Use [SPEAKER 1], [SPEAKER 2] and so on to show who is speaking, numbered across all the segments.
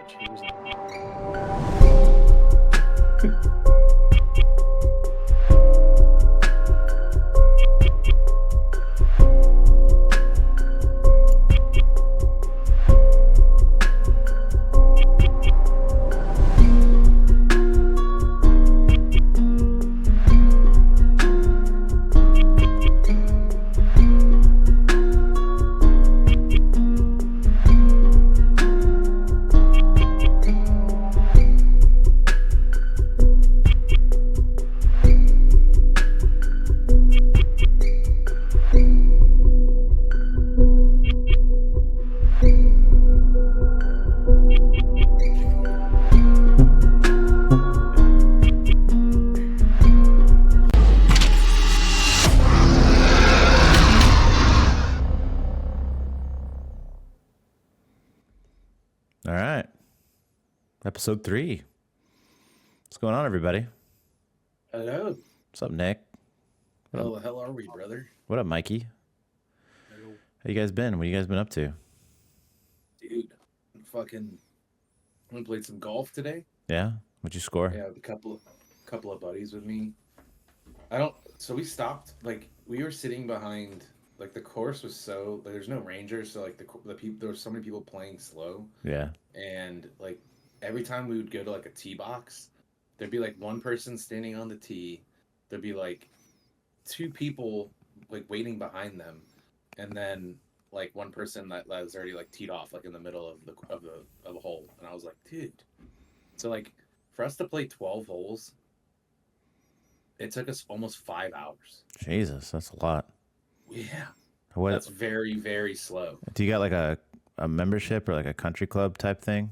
[SPEAKER 1] change that.
[SPEAKER 2] All right. Episode 3. What's going on, everybody?
[SPEAKER 1] Hello.
[SPEAKER 2] What's up, Nick?
[SPEAKER 1] How the hell are we, brother?
[SPEAKER 2] What up, Mikey?
[SPEAKER 1] Hello.
[SPEAKER 2] How you guys been? What you guys been up to?
[SPEAKER 1] Dude, we played some golf today.
[SPEAKER 2] Yeah? What'd you score?
[SPEAKER 1] Yeah, a couple of buddies with me. So we stopped, we were sitting behind, the course was so, there's no rangers, so the people, there were so many people playing slow.
[SPEAKER 2] Yeah.
[SPEAKER 1] And every time we would go to a tee box, there'd be one person standing on the tee. There'd be two people waiting behind them, and then one person that was already teed off in the middle of the hole. And I was like, dude. So for us to play 12 holes, it took us almost 5 hours.
[SPEAKER 2] Jesus, that's a lot.
[SPEAKER 1] Yeah.
[SPEAKER 2] What?
[SPEAKER 1] That's very, very slow.
[SPEAKER 2] Do you got a membership or a country club type thing?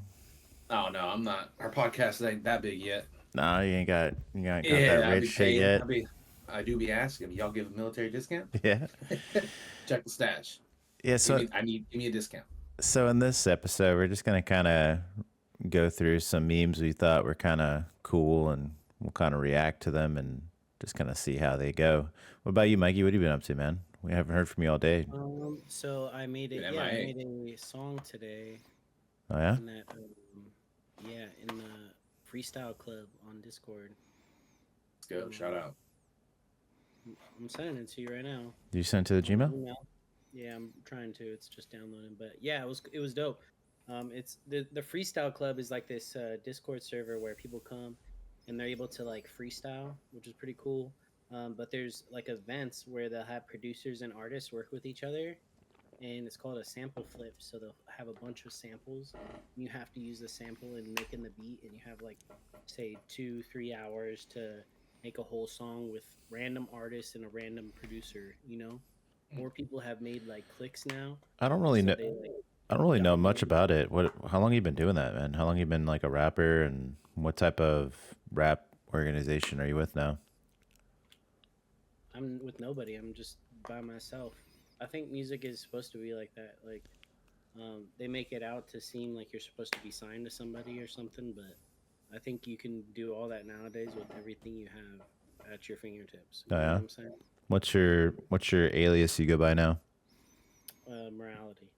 [SPEAKER 1] Oh no, I'm not. Our podcast ain't that big yet.
[SPEAKER 2] No, you ain't got that rich shit yet.
[SPEAKER 1] I do be asking. Y'all give a military discount?
[SPEAKER 2] Yeah.
[SPEAKER 1] Check the stash.
[SPEAKER 2] Yeah. So
[SPEAKER 1] give me a discount.
[SPEAKER 2] So in this episode, we're just gonna kind of go through some memes we thought were kind of cool, and we'll kind of react to them and just kind of see how they go. What about you, Mikey? What have you been up to, man? We haven't heard from you all day.
[SPEAKER 3] So I made it. Yeah, I made a song today.
[SPEAKER 2] Oh yeah.
[SPEAKER 3] In that, in the freestyle club on Discord.
[SPEAKER 1] Let's go. Shout out.
[SPEAKER 3] I'm sending it to you right now.
[SPEAKER 2] Did you send it to the Gmail?
[SPEAKER 3] Yeah, I'm trying to. It's just downloading, but yeah, it was dope. It's the freestyle club is this Discord server where people come and they're able to freestyle, which is pretty cool. But there's events where they'll have producers and artists work with each other, and it's called a sample flip. So they'll have a bunch of samples, and you have to use the sample in making the beat, and you have say 2-3 hours to make a whole song with random artists and a random producer. More people have made clicks now.
[SPEAKER 2] I don't really know. I don't really know much about it. How long have you been doing that, man? How long have you been a rapper, and what type of rap organization are you with now?
[SPEAKER 3] I'm with nobody. I'm just by myself. I think music is supposed to be like that. They make it out to seem like you're supposed to be signed to somebody or something, but I think you can do all that nowadays with everything you have at your fingertips.
[SPEAKER 2] Oh, yeah?
[SPEAKER 3] You know what I'm saying?
[SPEAKER 2] What's your alias you go by now?
[SPEAKER 3] Morality.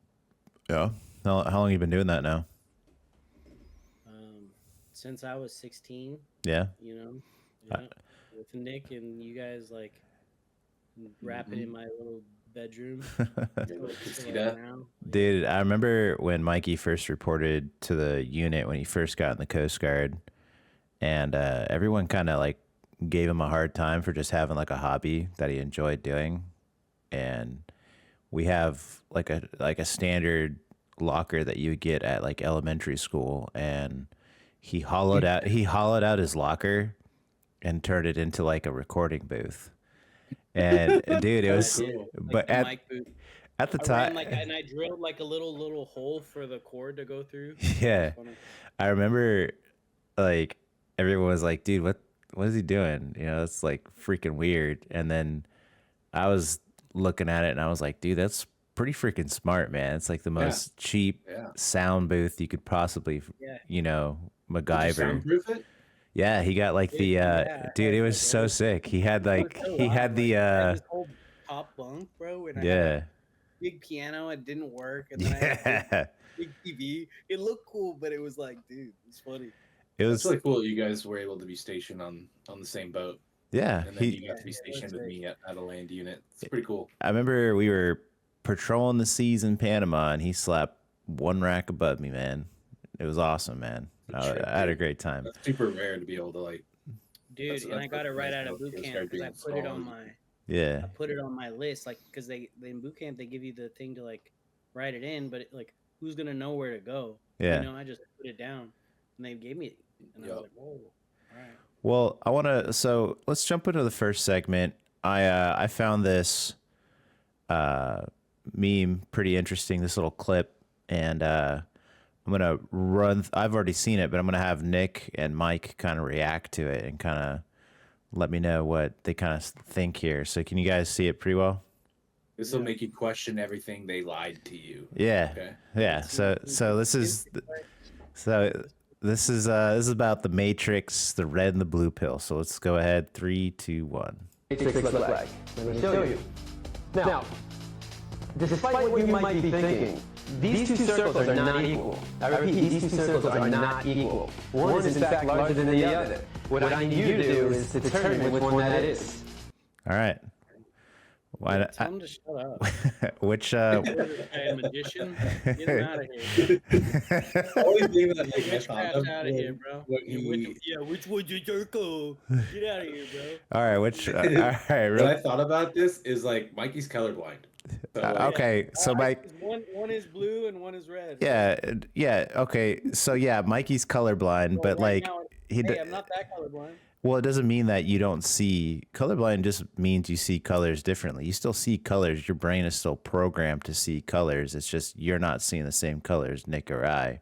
[SPEAKER 2] Yeah. How long have you been doing that now?
[SPEAKER 3] Since I was 16.
[SPEAKER 2] Yeah.
[SPEAKER 3] With Nick and you guys rapping in my little bedroom.
[SPEAKER 2] Dude, I remember when Mikey first reported to the unit when he first got in the Coast Guard, and everyone kind of gave him a hard time for just having a hobby that he enjoyed doing. And we have a standard locker that you would get at elementary school, and he hollowed out his locker and turned it into a recording booth. And dude, it was
[SPEAKER 3] cool.
[SPEAKER 2] But at the time,
[SPEAKER 3] and I drilled a little hole for the cord to go through.
[SPEAKER 2] Yeah. I remember everyone was like, dude, what is he doing? It's freaking weird. And then I was looking at it and I was like, dude, that's pretty freaking smart, man. It's the most cheap sound booth you could possibly, MacGyver.
[SPEAKER 1] Did you soundproof it?
[SPEAKER 2] Yeah, he got dude, it was so sick. He had he had the
[SPEAKER 3] this whole top bunk, bro. And big piano. It didn't work, and then I had
[SPEAKER 2] Yeah,
[SPEAKER 3] big TV. It looked cool, but it was like, dude, it's funny.
[SPEAKER 2] it
[SPEAKER 1] It's
[SPEAKER 2] was.
[SPEAKER 1] really cool that you guys were able to be stationed on the same boat,
[SPEAKER 2] Yeah,
[SPEAKER 1] and then
[SPEAKER 2] he.
[SPEAKER 1] you got to be
[SPEAKER 3] Yeah, it was
[SPEAKER 1] stationed with
[SPEAKER 3] sick.
[SPEAKER 1] me at a land unit. It's pretty cool.
[SPEAKER 2] I remember we were patrolling the seas in Panama, and he slapped one rack above me, man. It was awesome, man. I had a great time.
[SPEAKER 1] That's super rare to be able to like.
[SPEAKER 3] Dude,
[SPEAKER 1] That's-
[SPEAKER 3] and I
[SPEAKER 1] that's
[SPEAKER 3] got it right
[SPEAKER 1] nice
[SPEAKER 3] out of
[SPEAKER 1] about
[SPEAKER 3] boot
[SPEAKER 1] Coast
[SPEAKER 3] camp
[SPEAKER 1] Guard
[SPEAKER 3] because I
[SPEAKER 1] being
[SPEAKER 3] put it on
[SPEAKER 1] small.
[SPEAKER 3] my
[SPEAKER 2] Yeah,
[SPEAKER 3] list, like because they in boot camp they give you the thing to like write it in, but like who's gonna know where to go?
[SPEAKER 2] yeah.
[SPEAKER 3] You know, I just put it down, and they gave me it, and I was
[SPEAKER 1] Yup.
[SPEAKER 3] like, whoa, all right.
[SPEAKER 2] Well, I want to. So let's jump into the first segment. I found this meme pretty interesting. This little clip, and I'm gonna run. I've already seen it, but I'm gonna have Nick and Mike kind of react to it and kind of let me know what they kind of think here. So can you guys see it pretty well?
[SPEAKER 1] This will make you question everything they lied to you.
[SPEAKER 2] Yeah,
[SPEAKER 1] Okay.
[SPEAKER 2] yeah. So this is this is about the Matrix, the red and the blue pill. So let's go ahead. 3, 2, 1.
[SPEAKER 4] Matrix look like. Let me show you. Now, despite what you might be thinking, these two circles are not equal. I repeat, these two circles are not equal. One is in fact larger than the other. What I need you to do is determine which one that is.
[SPEAKER 2] All right. Why?
[SPEAKER 3] Tell him to shut up.
[SPEAKER 2] Which?
[SPEAKER 3] Hey, magician, get him out of here.
[SPEAKER 1] The only thing that like, I thought
[SPEAKER 3] Witchcraft out of here,
[SPEAKER 1] was
[SPEAKER 3] bro.
[SPEAKER 1] when he-
[SPEAKER 3] Which one's your circle? Get out of here, bro.
[SPEAKER 2] All right. Which? All right.
[SPEAKER 1] What I thought about this is like Mikey's colorblind. So, like,
[SPEAKER 2] Okay. So Mike.
[SPEAKER 3] One is blue and one is red.
[SPEAKER 2] Yeah. Yeah. Okay. So yeah, Mikey's colorblind,
[SPEAKER 3] Well,
[SPEAKER 2] but
[SPEAKER 3] right
[SPEAKER 2] like
[SPEAKER 3] now,
[SPEAKER 2] he.
[SPEAKER 3] hey, I'm not that colorblind.
[SPEAKER 2] Well, it doesn't mean that you don't see colorblind. Just means you see colors differently. You still see colors. Your brain is still programmed to see colors. It's just you're not seeing the same colors, Nick or I.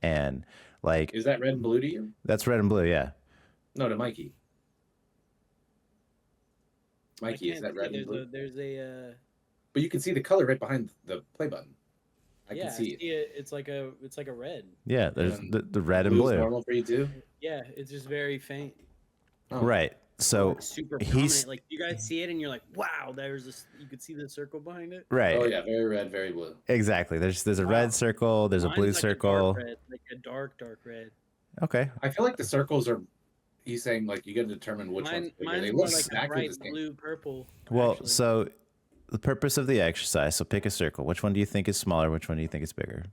[SPEAKER 2] And like
[SPEAKER 1] is that red and blue to you?
[SPEAKER 2] that's red and blue. Yeah.
[SPEAKER 1] No, to Mikey.
[SPEAKER 3] I
[SPEAKER 1] Mikey, is
[SPEAKER 3] can't
[SPEAKER 1] that red
[SPEAKER 3] see.
[SPEAKER 1] and blue?
[SPEAKER 3] There's a
[SPEAKER 1] But you can see the color right behind the play button. I
[SPEAKER 3] yeah,
[SPEAKER 1] can see it.
[SPEAKER 3] It's like a red.
[SPEAKER 2] Yeah. There's
[SPEAKER 1] And
[SPEAKER 2] the red and
[SPEAKER 1] Blue's
[SPEAKER 2] blue.
[SPEAKER 1] normal for you too?
[SPEAKER 3] Yeah, it's just very faint.
[SPEAKER 1] Oh.
[SPEAKER 2] Right. So
[SPEAKER 3] Like, super
[SPEAKER 2] he's-
[SPEAKER 3] prominent. Like you guys see it and you're like, wow, there's this. You could see the circle behind it.
[SPEAKER 2] right.
[SPEAKER 1] Oh yeah, very red, very blue.
[SPEAKER 2] Exactly. There's a
[SPEAKER 3] Wow.
[SPEAKER 2] red circle. There's a
[SPEAKER 3] Mine's
[SPEAKER 2] blue
[SPEAKER 3] like a dark
[SPEAKER 2] circle.
[SPEAKER 3] red, like a dark red.
[SPEAKER 2] Okay.
[SPEAKER 1] I feel like the circles are. He's saying like you got to determine which one's bigger.
[SPEAKER 3] Mine's
[SPEAKER 1] They
[SPEAKER 3] more
[SPEAKER 1] look
[SPEAKER 3] like a
[SPEAKER 1] exactly
[SPEAKER 3] bright
[SPEAKER 1] the same.
[SPEAKER 3] blue purple.
[SPEAKER 2] Well,
[SPEAKER 3] actually.
[SPEAKER 2] so the purpose of the exercise. So pick a circle. Which one do you think is smaller? Which one do you think is bigger?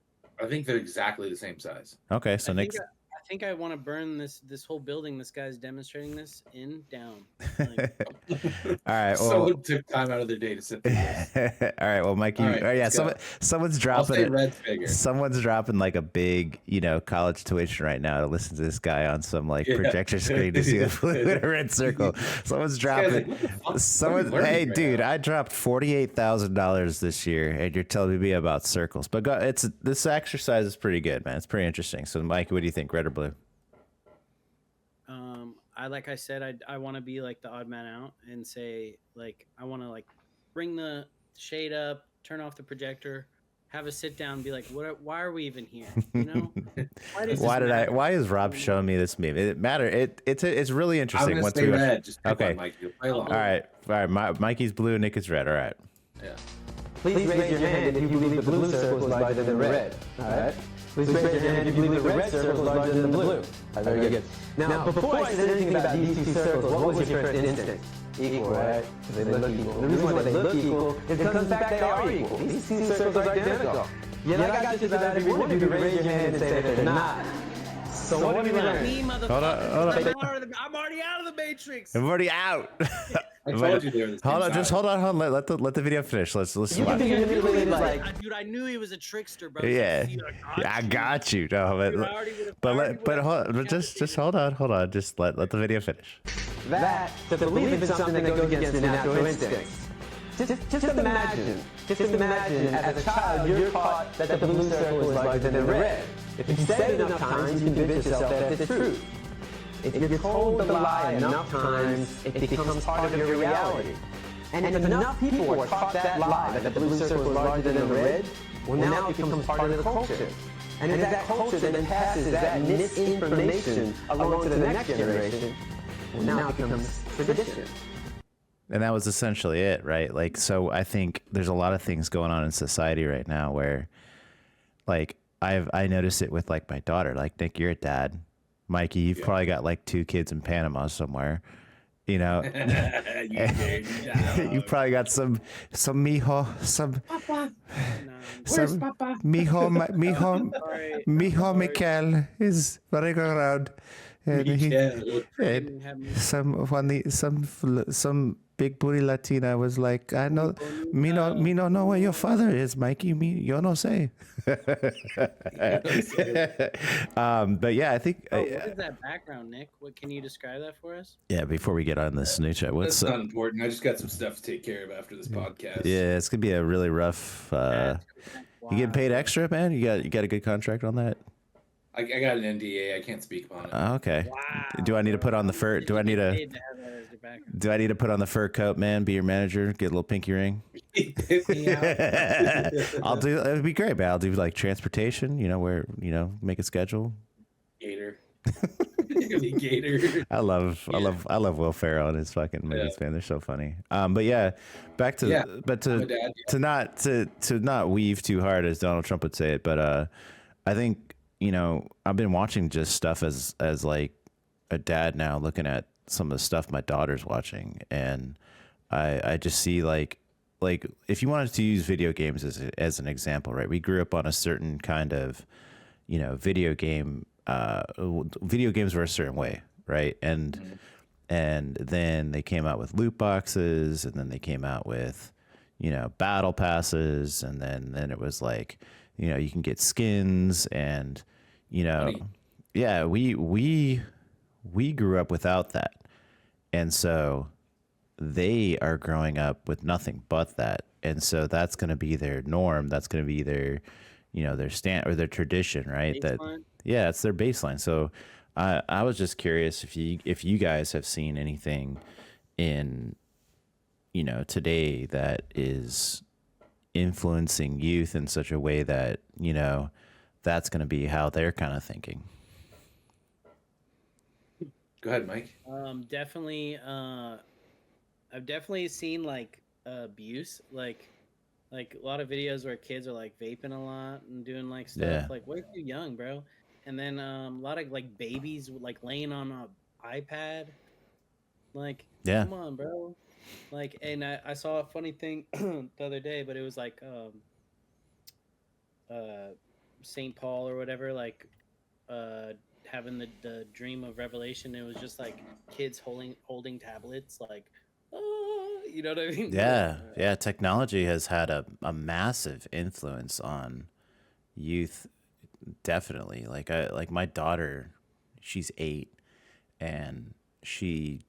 [SPEAKER 1] I think they're exactly the same size.
[SPEAKER 2] Okay. So Nick's.
[SPEAKER 3] I think I want to burn this whole building. This guy's demonstrating this down. Like,
[SPEAKER 2] All right. Well.
[SPEAKER 1] Someone took time out of their day to sit through this.
[SPEAKER 2] All right. Well, Mikey.
[SPEAKER 1] All right,
[SPEAKER 2] yeah.
[SPEAKER 1] let's go.
[SPEAKER 2] Someone's
[SPEAKER 1] I'll
[SPEAKER 2] dropping
[SPEAKER 1] say
[SPEAKER 2] it.
[SPEAKER 1] red's bigger.
[SPEAKER 2] Someone's dropping like a big, college tuition right now to listen to this guy on some like
[SPEAKER 1] Yeah.
[SPEAKER 2] projector screen to see the blue and red circle. Someone's
[SPEAKER 1] This guy's
[SPEAKER 2] dropping.
[SPEAKER 1] like, what the fuck? What are
[SPEAKER 2] Someone,
[SPEAKER 1] we learning
[SPEAKER 2] hey,
[SPEAKER 1] right
[SPEAKER 2] dude,
[SPEAKER 1] now?
[SPEAKER 2] I dropped $48,000 this year, and you're telling me about circles. But this exercise is pretty good, man. It's pretty interesting. So, Mike, what do you think, red or blue?
[SPEAKER 3] like I said, I want to be like the odd man out and say like I want to like bring the shade up, turn off the projector, have a sit down, and be like, why are we even here? You know? Why does this matter?
[SPEAKER 2] Why is Rob showing me this meme? It matter. It's really
[SPEAKER 1] I'm
[SPEAKER 2] interesting.
[SPEAKER 1] gonna
[SPEAKER 2] once
[SPEAKER 1] stay
[SPEAKER 2] we
[SPEAKER 1] red. Just pick
[SPEAKER 2] Okay.
[SPEAKER 1] one, Mike. You'll play along.
[SPEAKER 2] All right. Mikey's blue, Nick is red. All right.
[SPEAKER 1] Yeah.
[SPEAKER 4] Please raise your hand if you believe the blue circle is larger than the red. All right? Please raise your hand if you believe the red circle is larger than the blue. All right, very good. Now, before I said anything about these two circles, what was your first instinct? Equal, right? Because they look equal. The reason why they look equal is because in fact they are equal. These two circles are identical. Yet I got just about every one of you to raise your hand and say that they're not. So what did we learn?
[SPEAKER 3] Me, motherfucker.
[SPEAKER 2] Hold on.
[SPEAKER 3] I'm already out of the Matrix.
[SPEAKER 2] I'm already out.
[SPEAKER 1] I told you they were the same
[SPEAKER 2] Hold on,
[SPEAKER 1] size.
[SPEAKER 2] just hold on. Let the video finish. Let's
[SPEAKER 4] You can
[SPEAKER 2] watch.
[SPEAKER 4] be manipulated like...
[SPEAKER 3] Dude, I knew he was a trickster, bro.
[SPEAKER 2] Yeah,
[SPEAKER 3] See,
[SPEAKER 2] I got you. No,
[SPEAKER 3] Dude, I already would've-
[SPEAKER 2] but
[SPEAKER 3] I already
[SPEAKER 2] but
[SPEAKER 3] would've-
[SPEAKER 2] hold, just hold on. Just let the video finish.
[SPEAKER 4] that to believe in something that goes against your natural instincts. Just imagine as a child you're taught that the blue circle is larger than the red. If you say it enough times, you convince yourself that it's true. If you're told the lie enough times, it becomes part of your reality. And if enough people are taught that lie, that the blue circle is larger than the red, well now it becomes part of the culture. And if that culture then passes that misinformation along to the next generation, well now it becomes tradition.
[SPEAKER 2] And that was essentially it, right? Like, so I think there's a lot of things going on in society right now where, like, I noticed it with like my daughter. Like, Nick, you're a dad. Mikey, you've probably got like 2 kids in Panama somewhere. You know,
[SPEAKER 1] You dirty
[SPEAKER 2] you
[SPEAKER 1] dog.
[SPEAKER 2] probably got some mijo,
[SPEAKER 1] Papa,
[SPEAKER 3] No,
[SPEAKER 1] where's
[SPEAKER 2] some
[SPEAKER 1] Papa?
[SPEAKER 3] sorry.
[SPEAKER 2] mijo
[SPEAKER 3] sorry.
[SPEAKER 2] Mikel is running around, and
[SPEAKER 1] Mikel.
[SPEAKER 2] and
[SPEAKER 3] Have me-
[SPEAKER 2] some big booty Latina was like, I know, me no know where your father is, Mikey. Me, yo no say. But yeah, I think.
[SPEAKER 3] Oh, what is that background, Nick? What can you describe that for us?
[SPEAKER 2] Yeah, before we get on this new chat, what's
[SPEAKER 1] That's not important. I just got some stuff to take care of after this podcast.
[SPEAKER 2] yeah, it's gonna be a really rough.
[SPEAKER 3] That's
[SPEAKER 2] You getting paid
[SPEAKER 3] wild.
[SPEAKER 2] extra, man? You got a good contract on that?
[SPEAKER 1] I got an NDA. I can't speak upon it.
[SPEAKER 2] Okay.
[SPEAKER 3] Wow.
[SPEAKER 2] Do I need to put on the fur? Do I need to?
[SPEAKER 3] Paid to have that as your background.
[SPEAKER 2] Do I need to put on the fur coat, man? Be your manager? Get a little pinky ring?
[SPEAKER 1] Hit me out.
[SPEAKER 2] I'll do. It'd be great, man. I'll do like transportation. You know, where make a schedule.
[SPEAKER 1] Gator. Gator.
[SPEAKER 2] I love Will Ferrell and his fucking movies, man. They're so funny. But yeah, back to
[SPEAKER 1] Yeah,
[SPEAKER 2] but
[SPEAKER 1] I'm a dad, yeah.
[SPEAKER 2] to not weave too hard as Donald Trump would say it. But I think I've been watching just stuff as like a dad now, looking at some of the stuff my daughter's watching, and I just see like if you wanted to use video games as an example, right? We grew up on a certain kind of video game. Video games were a certain way, right? And then they came out with loot boxes, and then they came out with battle passes, and then it was like you can get skins, and
[SPEAKER 1] Money.
[SPEAKER 2] yeah, we grew up without that, and so they are growing up with nothing but that, and so that's going to be their norm. That's going to be their their stand or their tradition, right? That
[SPEAKER 3] Baseline?
[SPEAKER 2] yeah, it's their baseline. So I was just curious if you guys have seen anything in today that is influencing youth in such a way that that's going to be how they're kind of thinking.
[SPEAKER 1] Go ahead, Mike.
[SPEAKER 3] Definitely. I've definitely seen like abuse, like a lot of videos where kids are like vaping a lot and doing like stuff.
[SPEAKER 2] Yeah.
[SPEAKER 3] Like way too young, bro. And then a lot of like babies like laying on a iPad. Like,
[SPEAKER 2] Yeah.
[SPEAKER 3] come on, bro. Like, and I saw a funny thing the other day, but it was like St. Paul or whatever, like having the dream of revelation. It was just like kids holding tablets, like, you know what I mean?
[SPEAKER 2] Yeah. Technology has had a massive influence on youth. Definitely. Like my daughter, she's 8, and she's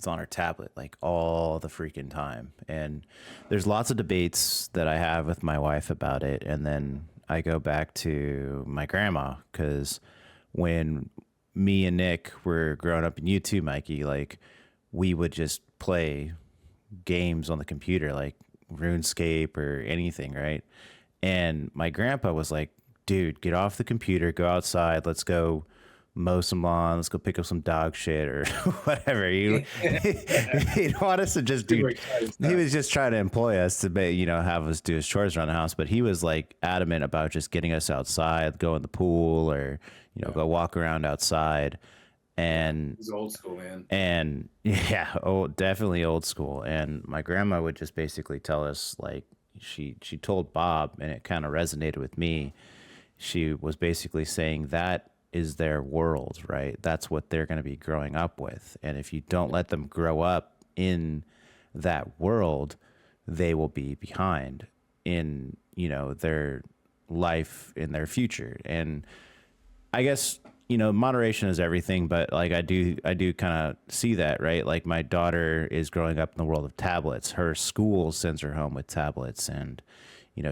[SPEAKER 2] on her tablet like all the freaking time. And there's lots of debates that I have with my wife about it. And then I go back to my grandma, because when me and Nick were growing up, and you too, Mikey, like we would just play games on the computer, like RuneScape or anything, right? And my grandpa was like, dude, get off the computer, go outside, let's go mow some lawn, let's go pick up some dog shit or whatever. He didn't want us to just do. He was just trying to employ us to have us do his chores around the house, but he was like adamant about just getting us outside, go in the pool, or go walk around outside. And
[SPEAKER 1] He's old school, man.
[SPEAKER 2] And yeah, definitely old school. And my grandma would just basically tell us, like, she told Bob, and it kind of resonated with me. She was basically saying that is their world, right? That's what they're going to be growing up with. And if you don't let them grow up in that world, they will be behind in, their life, in their future. And I guess, moderation is everything, but like I do kind of see that, right? Like my daughter is growing up in the world of tablets. Her school sends her home with tablets, and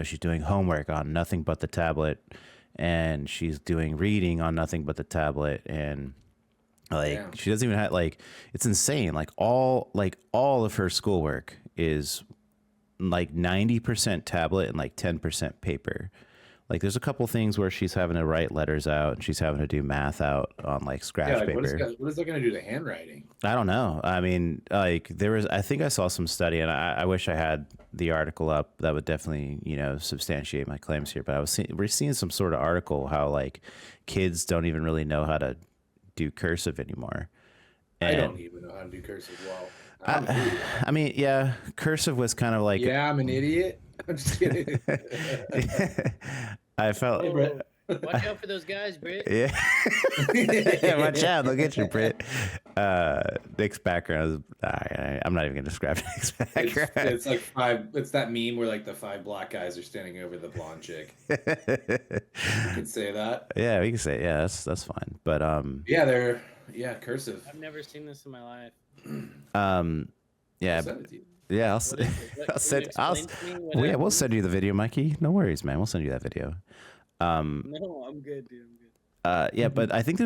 [SPEAKER 2] she's doing homework on nothing but the tablet, and she's doing reading on nothing but the tablet, and like she doesn't even have, like, it's insane. Like all of her schoolwork is like 90% tablet and like 10% paper. Like there's a couple things where she's having to write letters out and she's having to do math out on like scratch
[SPEAKER 1] Yeah, like
[SPEAKER 2] paper.
[SPEAKER 1] what is that going to do to handwriting?
[SPEAKER 2] I don't know. I mean, like I think I saw some study, and I wish I had the article up that would definitely, substantiate my claims here. But we're seeing some sort of article how like kids don't even really know how to do cursive anymore.
[SPEAKER 1] I
[SPEAKER 2] And
[SPEAKER 1] don't even know how to do cursive well. I'm an idiot.
[SPEAKER 2] I mean, yeah, cursive was kind of like,
[SPEAKER 1] Yeah, I'm an idiot. I'm just kidding.
[SPEAKER 2] I felt,
[SPEAKER 1] Hey, Brett.
[SPEAKER 3] Watch out for those guys, Britt.
[SPEAKER 2] yeah, watch out, they'll get you, Britt. Nick's background is, I'm not even gonna describe Nick's background.
[SPEAKER 1] It's like it's that meme where like the 5 black guys are standing over the blonde chick. You could say that.
[SPEAKER 2] Yeah, we can say, yeah, that's fine. But
[SPEAKER 1] yeah, cursive.
[SPEAKER 3] I've never seen this in my life.
[SPEAKER 2] yeah,
[SPEAKER 1] I'll send it to you.
[SPEAKER 2] yeah,
[SPEAKER 3] What is it? What-
[SPEAKER 2] I'll
[SPEAKER 3] can
[SPEAKER 2] send,
[SPEAKER 3] you
[SPEAKER 2] I'll,
[SPEAKER 3] explain to me what
[SPEAKER 2] well, yeah, we'll
[SPEAKER 3] happens?
[SPEAKER 2] send you the video, Mikey. No worries, man. We'll send you that video.
[SPEAKER 3] No, I'm good, dude. I'm good.
[SPEAKER 2] Yeah, but I think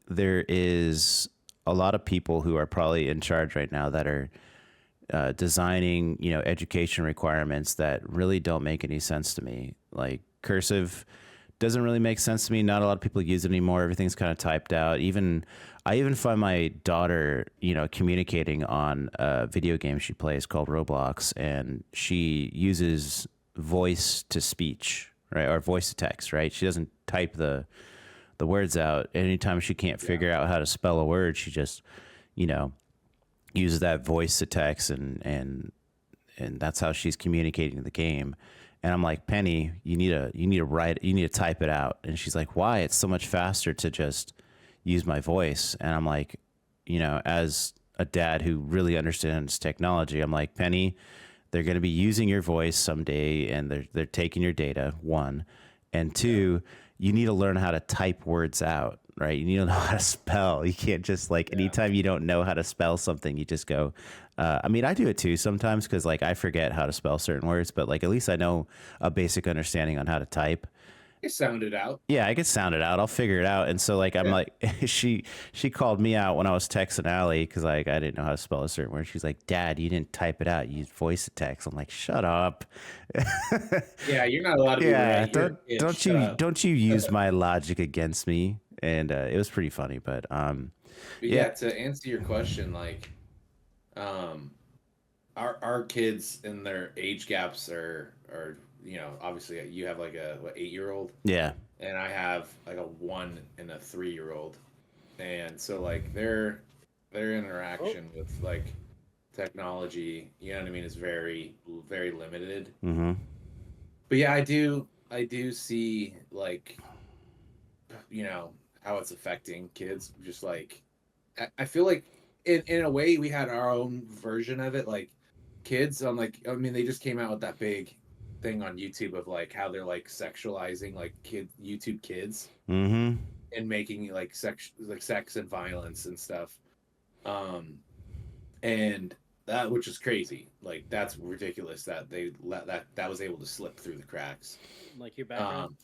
[SPEAKER 2] there is a lot of people who are probably in charge right now that are designing, education requirements that really don't make any sense to me. Like cursive doesn't really make sense to me. Not a lot of people use it anymore. Everything's kind of typed out. I even find my daughter, communicating on a video game she plays called Roblox, and she uses voice to speech, right? Or voice to text, right? She doesn't type the words out. Anytime she can't figure out how to spell a word, she just, uses that voice to text, and that's how she's communicating the game. And I'm like, Penny, you need to type it out. And she's like, why? It's so much faster to just use my voice. And I'm like, as a dad who really understands technology, I'm like, Penny, they're going to be using your voice someday, and they're taking your data, one. And two, you need to learn how to type words out, right? You need to know how to spell. You can't just anytime you don't know how to spell something, you just go. I mean, I do it too sometimes because I forget how to spell certain words, but at least I know a basic understanding on how to type.
[SPEAKER 1] You sound it out.
[SPEAKER 2] Yeah, I can sound it out. I'll figure it out. And so I'm like, she called me out when I was texting Allie because I didn't know how to spell a certain word. She's like, Dad, you didn't type it out. You used voice to text. I'm like, shut up.
[SPEAKER 1] Yeah, you're not allowed to be right.
[SPEAKER 2] Don't you use my logic against me. And it was pretty funny, but
[SPEAKER 1] yeah, to answer your question, our kids and their age gaps are obviously you have like a 8-year-old,
[SPEAKER 2] yeah,
[SPEAKER 1] and I have like a 1 and a 3-year-old, and so their interaction with technology, you know what I mean, is very, very limited.
[SPEAKER 2] mm-hmm.
[SPEAKER 1] But yeah, I do see how it's affecting kids. Just I feel like in a way we had our own version of it. Like kids, they just came out with that big thing on YouTube of how they're sexualizing YouTube kids,
[SPEAKER 2] Mm-hmm.
[SPEAKER 1] and making sex and violence and stuff. And that, which is crazy. That's ridiculous that they let that was able to slip through the cracks.
[SPEAKER 3] Like your background.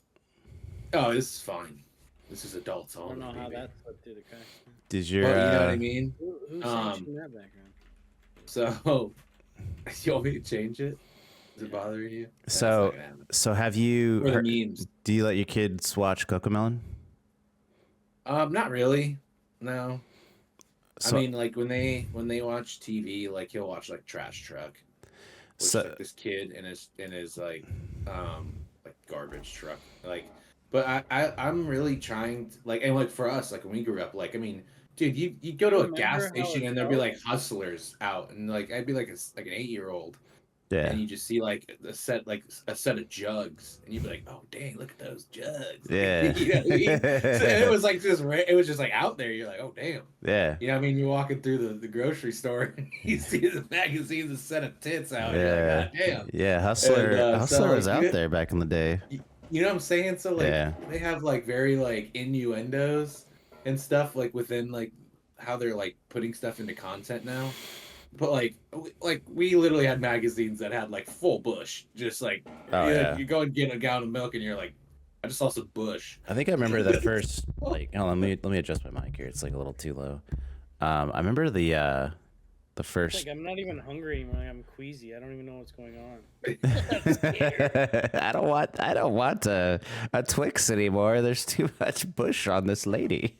[SPEAKER 1] Oh, this is fine. This is adults
[SPEAKER 3] I
[SPEAKER 1] only.
[SPEAKER 3] don't know how
[SPEAKER 1] baby.
[SPEAKER 3] that slipped through the cracks.
[SPEAKER 2] Did your
[SPEAKER 1] Well, you know what I mean?
[SPEAKER 3] Who sanctioned that background?
[SPEAKER 1] So, you want me to change it? Is it bothering you? That's
[SPEAKER 2] So
[SPEAKER 1] not gonna happen.
[SPEAKER 2] so have you
[SPEAKER 1] Or the memes.
[SPEAKER 2] do you let your kids watch Cocomelon?
[SPEAKER 1] Not really. No.
[SPEAKER 2] So,
[SPEAKER 1] I mean, when they watch TV, he'll watch Trash Truck, which
[SPEAKER 2] So-
[SPEAKER 1] is this kid in his garbage truck. But I'm really trying to, and for us, when we grew up, dude, you go to a gas
[SPEAKER 3] Remember how
[SPEAKER 1] station
[SPEAKER 3] it
[SPEAKER 1] and there'd be
[SPEAKER 3] felt?
[SPEAKER 1] hustlers out, and I'd be an 8-year-old,
[SPEAKER 2] yeah.
[SPEAKER 1] and you just see a set of jugs, and you'd be like, oh dang, look at those jugs.
[SPEAKER 2] Yeah.
[SPEAKER 1] You know what I mean? So it was just out there. You're like, oh damn.
[SPEAKER 2] Yeah.
[SPEAKER 1] You know what I mean? You're walking through the grocery store and you see the magazines, a set of tits out.
[SPEAKER 2] Yeah.
[SPEAKER 1] You're like, God damn.
[SPEAKER 2] Yeah, Hustler
[SPEAKER 1] And,
[SPEAKER 2] Hustler was out
[SPEAKER 1] you-
[SPEAKER 2] there back in the day.
[SPEAKER 1] You know what I'm saying? So
[SPEAKER 2] Yeah.
[SPEAKER 1] they have very innuendos and stuff within how they're putting stuff into content now. But we literally had magazines that had full bush, just
[SPEAKER 2] yeah.
[SPEAKER 1] you go and get a gallon of milk and you're like, I just saw some bush.
[SPEAKER 2] I think I remember the first hold on, let me adjust my mic here. It's a little too low. I remember the the first.
[SPEAKER 3] Like I'm not even hungry anymore. Like, I'm queasy. I don't even know what's going on.
[SPEAKER 2] I don't want a Twix anymore. There's too much bush on this lady.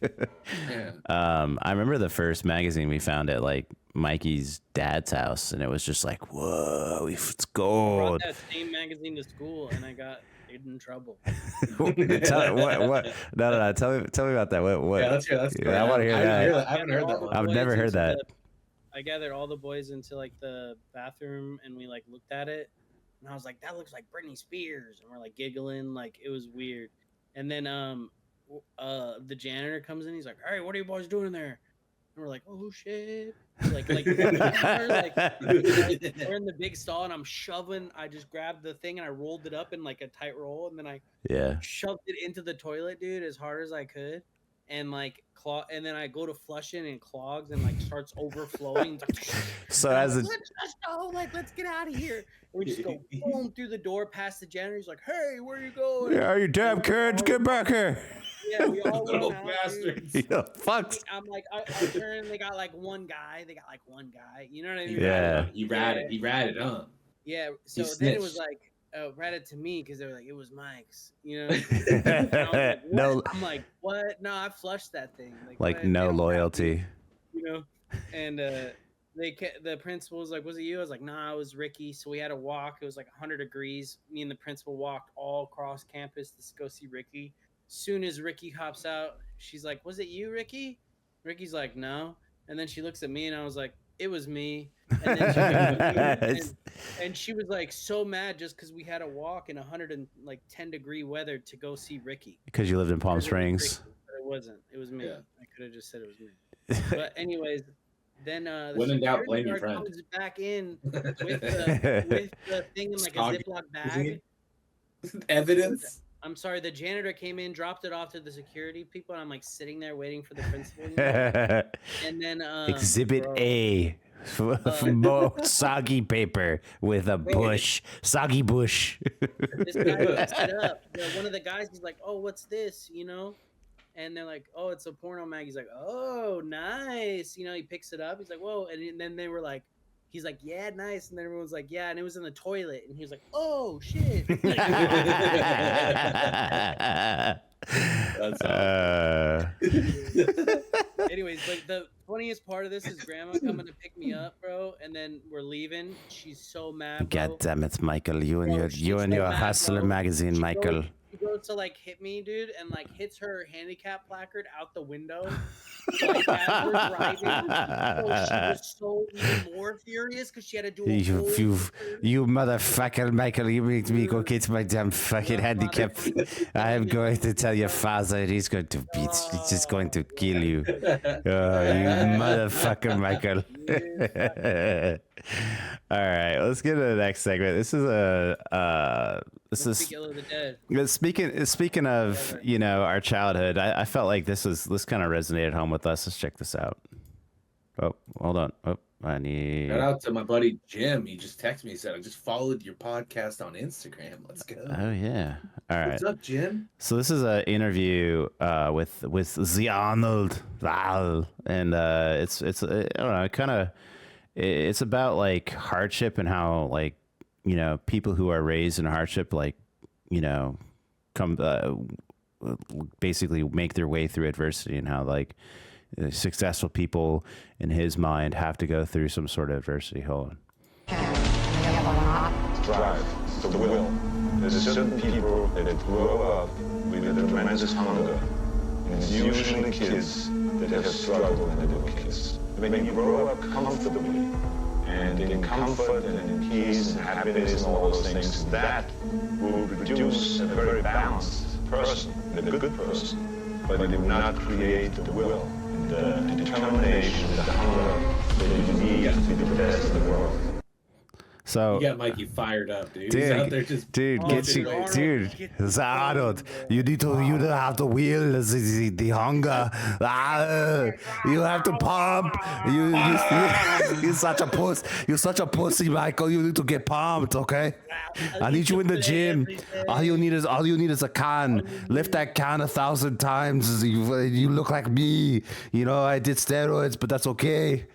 [SPEAKER 1] Yeah.
[SPEAKER 2] I remember the first magazine we found at like Mikey's dad's house, and it was just like, whoa, it's
[SPEAKER 3] I
[SPEAKER 2] gold.
[SPEAKER 3] brought that same magazine to school, and I got in trouble.
[SPEAKER 2] what? No. Tell me about that. What?
[SPEAKER 1] Yeah, let's hear.
[SPEAKER 2] I want to hear that.
[SPEAKER 1] I haven't heard that one.
[SPEAKER 2] I've never heard that.
[SPEAKER 3] I gathered all the boys into like the bathroom, and we like looked at it, and I was like, "That looks like Britney Spears," and we're like giggling, like it was weird. And then the janitor comes in, he's like, "Hey, what are you boys doing in there?" And we're like, "Oh shit!" Like we're in the big stall, and I'm shoving. I just grabbed the thing and I rolled it up in like a tight roll, and then I shoved it into the toilet, dude, as hard as I could. And like and then I go to flush it and it clogs and like starts overflowing.
[SPEAKER 2] So
[SPEAKER 3] let's go, like let's get out of here. And we just go boom through the door past the janitor. He's like, "Hey, where are you going?"
[SPEAKER 2] Yeah, you damn kids, get back here!
[SPEAKER 3] Yeah, we all
[SPEAKER 1] Little
[SPEAKER 3] went out,
[SPEAKER 1] bastards.
[SPEAKER 2] Yeah, fuck.
[SPEAKER 3] I'm like, I turned. They got like one guy. You know what I mean?
[SPEAKER 2] Yeah.
[SPEAKER 1] He ratted, huh?
[SPEAKER 3] Yeah. So
[SPEAKER 1] He
[SPEAKER 3] then it was
[SPEAKER 1] snitched.
[SPEAKER 3] like. Ratted to me because they were like, it was Mike's, you know. And I was like, what?
[SPEAKER 2] No,
[SPEAKER 3] I'm like, what? No, I flushed that thing.
[SPEAKER 2] like
[SPEAKER 3] what?
[SPEAKER 2] no
[SPEAKER 3] They don't have
[SPEAKER 2] loyalty.
[SPEAKER 3] to, you know. And the principal was like, was it you? I was like, nah, it was Ricky. So we had to walk. It was like 100 degrees. Me and the principal walked all across campus to go see Ricky. Soon as Ricky hops out, she's like, was it you, Ricky? Ricky's like, no. And then she looks at me, and I was like, it was me. And then and she was like so mad just because we had to walk in 110-degree weather to go see Ricky.
[SPEAKER 2] Because you lived in Palm Springs.
[SPEAKER 3] Ricky, but it wasn't. It was me.
[SPEAKER 1] Yeah.
[SPEAKER 3] I could have just said it was me. But anyways, then the
[SPEAKER 1] When in doubt,
[SPEAKER 3] security
[SPEAKER 1] blame your
[SPEAKER 3] guard
[SPEAKER 1] friend.
[SPEAKER 3] comes back in with the thing in like a Ziploc bag.
[SPEAKER 1] Evidence.
[SPEAKER 3] I'm sorry, the janitor came in, dropped it off to the security people, and I'm like sitting there waiting for the principal. And then
[SPEAKER 2] Exhibit A. Soggy paper with a bush. Soggy bush.
[SPEAKER 3] This guy picks it up. One of the guys is like, "Oh, what's this?" You know, and they're like, "Oh, it's a porno mag." He's like, "Oh, nice." You know, he picks it up. He's like, "Whoa!" And then they were like, he's like, "Yeah, nice." And then everyone's like, "Yeah," and it was in the toilet. And he was like, "Oh shit."
[SPEAKER 1] That's awesome.
[SPEAKER 3] Anyways, but the funniest part of this is Grandma coming to pick me up, bro, and then we're leaving. She's so mad, bro.
[SPEAKER 2] God damn it, Michael! You and
[SPEAKER 3] Bro, she's
[SPEAKER 2] your
[SPEAKER 3] so mad,
[SPEAKER 2] Hustler
[SPEAKER 3] bro.
[SPEAKER 2] magazine,
[SPEAKER 3] She
[SPEAKER 2] Michael.
[SPEAKER 3] She goes to like hit me, dude, and like hits her handicap placard out the window. Like, as we're driving. So she was so even more furious because she had to do a
[SPEAKER 2] You motherfucker, Michael! You make me go get my damn fucking handicap. I am going to tell your father. He's going to beat. He's just going to kill you. You motherfucker, Michael. All right, let's get to the next segment. This is speaking of, you know, our childhood. I felt like this kind of resonated home with us. Let's check this out. Oh, hold on. Oh, I need.
[SPEAKER 1] Shout out to my buddy Jim. He just texted me. He said, "I just followed your podcast on Instagram. Let's go."
[SPEAKER 2] Oh yeah. All right.
[SPEAKER 1] What's up, Jim?
[SPEAKER 2] So this is an interview with the Arnold, and it's I don't know, it's about like hardship and how, like, you know, people who are raised in hardship, like, you know, come basically make their way through adversity, and how like successful people in his mind have to go through some sort of adversity. Hold on.
[SPEAKER 5] Drive, the will. There's certain people that grow up with a tremendous hunger. And it's usually kids that have struggled when they were kids. When you grow up comfortably, and in comfort and in peace and happiness and all those things, that will produce a very balanced person, a good person, but it will not create the will, and the determination, the hunger that you need to be the best in the world.
[SPEAKER 2] So So
[SPEAKER 1] You got Mikey fired up, dude. He's out there just
[SPEAKER 2] dude,
[SPEAKER 3] Oh,
[SPEAKER 2] get
[SPEAKER 3] dude,
[SPEAKER 2] you,
[SPEAKER 3] Arnold,
[SPEAKER 2] dude.
[SPEAKER 3] get the
[SPEAKER 2] Arnold,
[SPEAKER 3] phone,
[SPEAKER 2] you need to, you have to wheel the hunger. You have to pump. You're such a puss. You're such a pussy, Michael. You need to get pumped, okay? I need you in the gym. All you need is a can. Lift that can 1,000 times. You look like me. You know, I did steroids, but that's okay.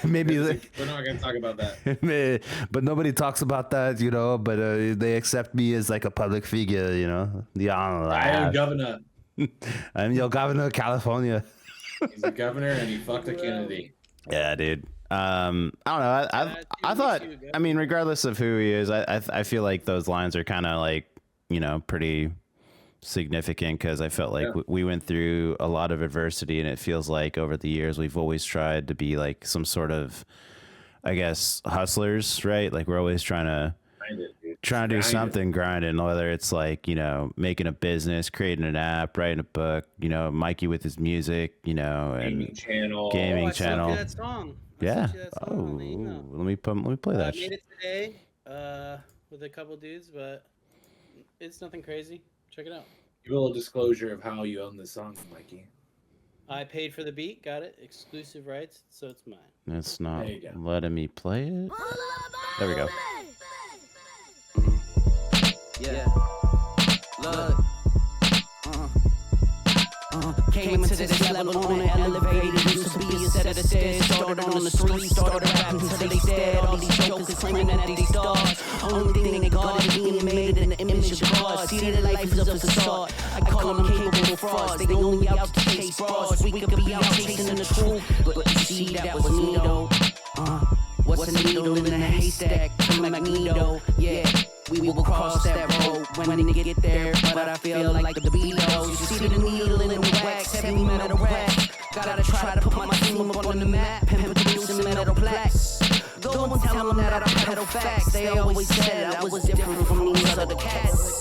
[SPEAKER 2] Maybe.
[SPEAKER 1] We're not gonna talk about that.
[SPEAKER 2] But nobody talks about that, you know. But they accept me as like a public figure, you know.
[SPEAKER 1] I am governor.
[SPEAKER 2] I'm your governor of California.
[SPEAKER 1] He's a governor and he fucked a Kennedy.
[SPEAKER 2] Yeah, dude. I don't know. I thought. I mean, regardless of who he is, I feel like those lines are kind of like, you know, pretty significant because I felt like we went through a lot of adversity, and it feels like over the years we've always tried to be like some sort of, I guess, hustlers, right? Like we're always trying to do something, grinding, whether it's like, you know, making a business, creating an app, writing a book, you know, Mikey with his music, you know, and
[SPEAKER 1] Gaming channel.
[SPEAKER 2] gaming
[SPEAKER 3] I sent
[SPEAKER 2] channel.
[SPEAKER 3] you that song. I
[SPEAKER 2] Yeah.
[SPEAKER 3] sent you that song on the email.
[SPEAKER 2] Let me play
[SPEAKER 3] I
[SPEAKER 2] that.
[SPEAKER 3] made it today with a couple dudes, but it's nothing crazy. Check it out.
[SPEAKER 1] Give a little disclosure of how you own this song, Mikey.
[SPEAKER 3] I paid for the beat, got it, exclusive rights, so it's mine.
[SPEAKER 2] It's not
[SPEAKER 1] There you go.
[SPEAKER 2] letting me play it. There we go.
[SPEAKER 6] Yeah. Look. Came into this level on an elevator. Used to be a set of stairs. Started on the street. Started rapping until they stared. All these jokers claiming that they stars. Only thing they got is being made in the image of God. See that life is a facade. I call them capable frauds. They only out to chase bras. We could be out chasing the truth, but you see that was me though. What's a needle in a haystack? I'm Magneto. Yeah. We will cross that road when they get there, but I feel like the Beatles. You see the needle in the wax, heavy metal rack. Gotta try to put my team up on the map and produce some metal plaques. Go and tell them that I peddle facts. They always said I was different from these other cats.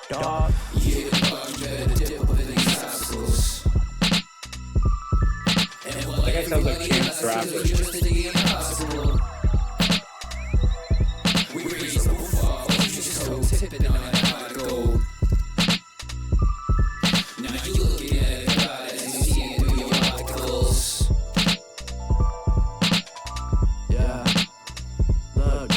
[SPEAKER 6] Dog. Yeah, I'm better dip with these obstacles.
[SPEAKER 1] That guy sounds like Chance the Rapper.
[SPEAKER 6] Tipping on that hot gold. Now you looking at it, God, as you see it through your opticals. Yeah. Look,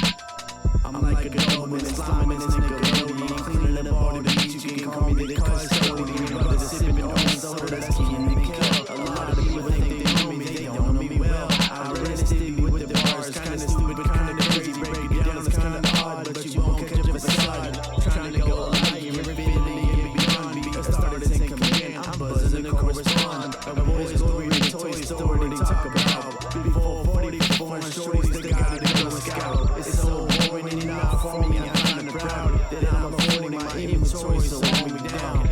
[SPEAKER 6] I'm like a dog when it's slime and it's Nickelodeon. Cleaning up all the beats, you can call me the custodian. Brothers sipping on soda, that's keeping me killed. A lot of people think they know me, they don't know me well. I really stick with the bars, kinda stupid, kinda crazy. Break it down, it's kinda odd, but you won't catch a facade. Trying to go alive, you're infinity and beyond. Because started in command, I'm buzzing to correspond. A boy's glory, the toy story they talk about. Before 40, foreign shorties, they gotta go and scout. It's so boring and not for me, I'm kinda proud that I'm affording my inventory, so hold me down.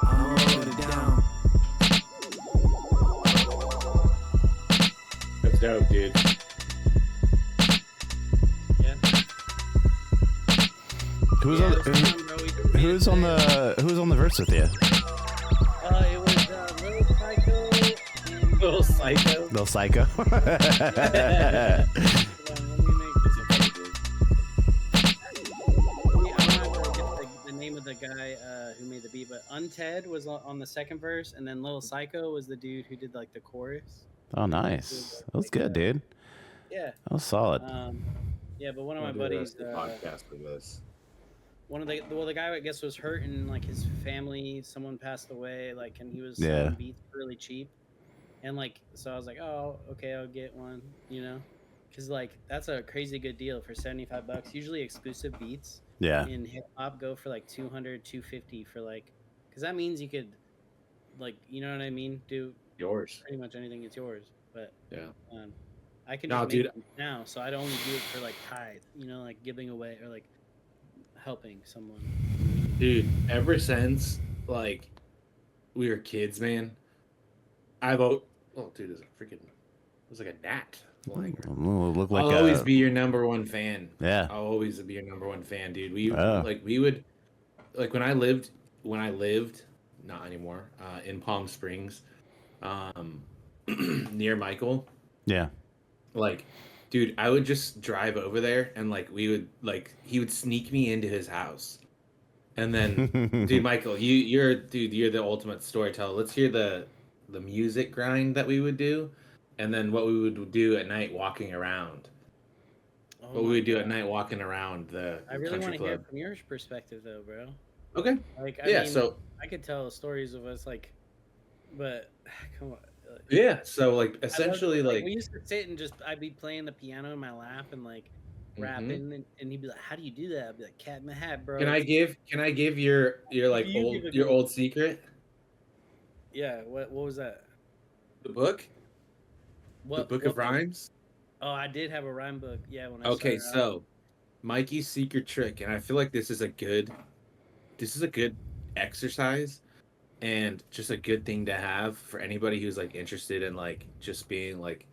[SPEAKER 6] I'm loaded down.
[SPEAKER 1] That's dope, dude.
[SPEAKER 3] Yeah.
[SPEAKER 2] Who's
[SPEAKER 3] Yeah,
[SPEAKER 2] on?
[SPEAKER 3] it was fun, bro. We
[SPEAKER 2] Who's on the? Who's on the verse with you?
[SPEAKER 3] It was Little Psycho and
[SPEAKER 1] Little psycho.
[SPEAKER 2] Little Psycho.
[SPEAKER 3] Hold on, let me make this a I'm not gonna get the name of the guy who made the beat, but Unted was on the second verse, and then Little Psycho was the dude who did like the chorus.
[SPEAKER 2] Oh, nice. That was good, dude.
[SPEAKER 3] Yeah.
[SPEAKER 2] That was solid.
[SPEAKER 3] Yeah, but one of my
[SPEAKER 1] We'll do the
[SPEAKER 3] buddies,
[SPEAKER 1] rest of the podcast with us.
[SPEAKER 3] one of the guy I guess was hurt, and like his family, someone passed away, like, and he was
[SPEAKER 2] Yeah.
[SPEAKER 3] selling beats really cheap, and like, so I was like, oh, okay, I'll get one, you know, because like that's a crazy good deal for $75. Usually exclusive beats
[SPEAKER 2] Yeah.
[SPEAKER 3] in hip hop go for like 200, 250 for like, because that means you could, like, you know what I mean, do
[SPEAKER 1] Yours.
[SPEAKER 3] pretty much anything, it's yours. But
[SPEAKER 1] Yeah.
[SPEAKER 3] I can
[SPEAKER 1] No,
[SPEAKER 3] just make
[SPEAKER 1] dude.
[SPEAKER 3] them now, so I'd only do it for like tithe, you know, like giving away or like helping someone.
[SPEAKER 1] Dude, ever since like we were kids, man, I've oh dude, there's a freaking there's like a gnat flying around.
[SPEAKER 2] Ooh, look like
[SPEAKER 1] I'll always be your number one fan.
[SPEAKER 2] Yeah.
[SPEAKER 1] I'll always be your number one fan, dude. We
[SPEAKER 2] Oh.
[SPEAKER 1] we would like when I lived not anymore, in Palm Springs, near Michael.
[SPEAKER 2] Yeah.
[SPEAKER 1] Like Dude, I would just drive over there and like he would sneak me into his house. And then dude, Michael, you're the ultimate storyteller. Let's hear the music grind that we would do and then what we would do at night walking around.
[SPEAKER 3] Oh
[SPEAKER 1] What we
[SPEAKER 3] my
[SPEAKER 1] would do at
[SPEAKER 3] God.
[SPEAKER 1] night walking around the
[SPEAKER 3] I really
[SPEAKER 1] country
[SPEAKER 3] want to hear
[SPEAKER 1] club.
[SPEAKER 3] it from your perspective, though, bro.
[SPEAKER 1] Okay.
[SPEAKER 3] Like, I
[SPEAKER 1] Yeah,
[SPEAKER 3] mean,
[SPEAKER 1] so
[SPEAKER 3] I could tell stories of us, like, but come on.
[SPEAKER 1] yeah, so like
[SPEAKER 3] I love
[SPEAKER 1] essentially
[SPEAKER 3] like
[SPEAKER 1] like
[SPEAKER 3] we used to sit and just I'd be playing the piano in my lap and like
[SPEAKER 1] mhm.
[SPEAKER 3] rapping and he'd be like, "How do you do that?" I'd be like, "Cat in the Hat, bro."
[SPEAKER 1] Can I give your like
[SPEAKER 3] You give a
[SPEAKER 1] your
[SPEAKER 3] good
[SPEAKER 1] old secret?
[SPEAKER 3] yeah. What was that?
[SPEAKER 1] The book? The
[SPEAKER 3] What
[SPEAKER 1] book of
[SPEAKER 3] what book?
[SPEAKER 1] rhymes?
[SPEAKER 3] Oh, I did have a rhyme book. Yeah, when I
[SPEAKER 1] Okay,
[SPEAKER 3] started out.
[SPEAKER 1] so Mikey's secret trick, and I feel like this is a good exercise and just a good thing to have for anybody who's like interested in like just being like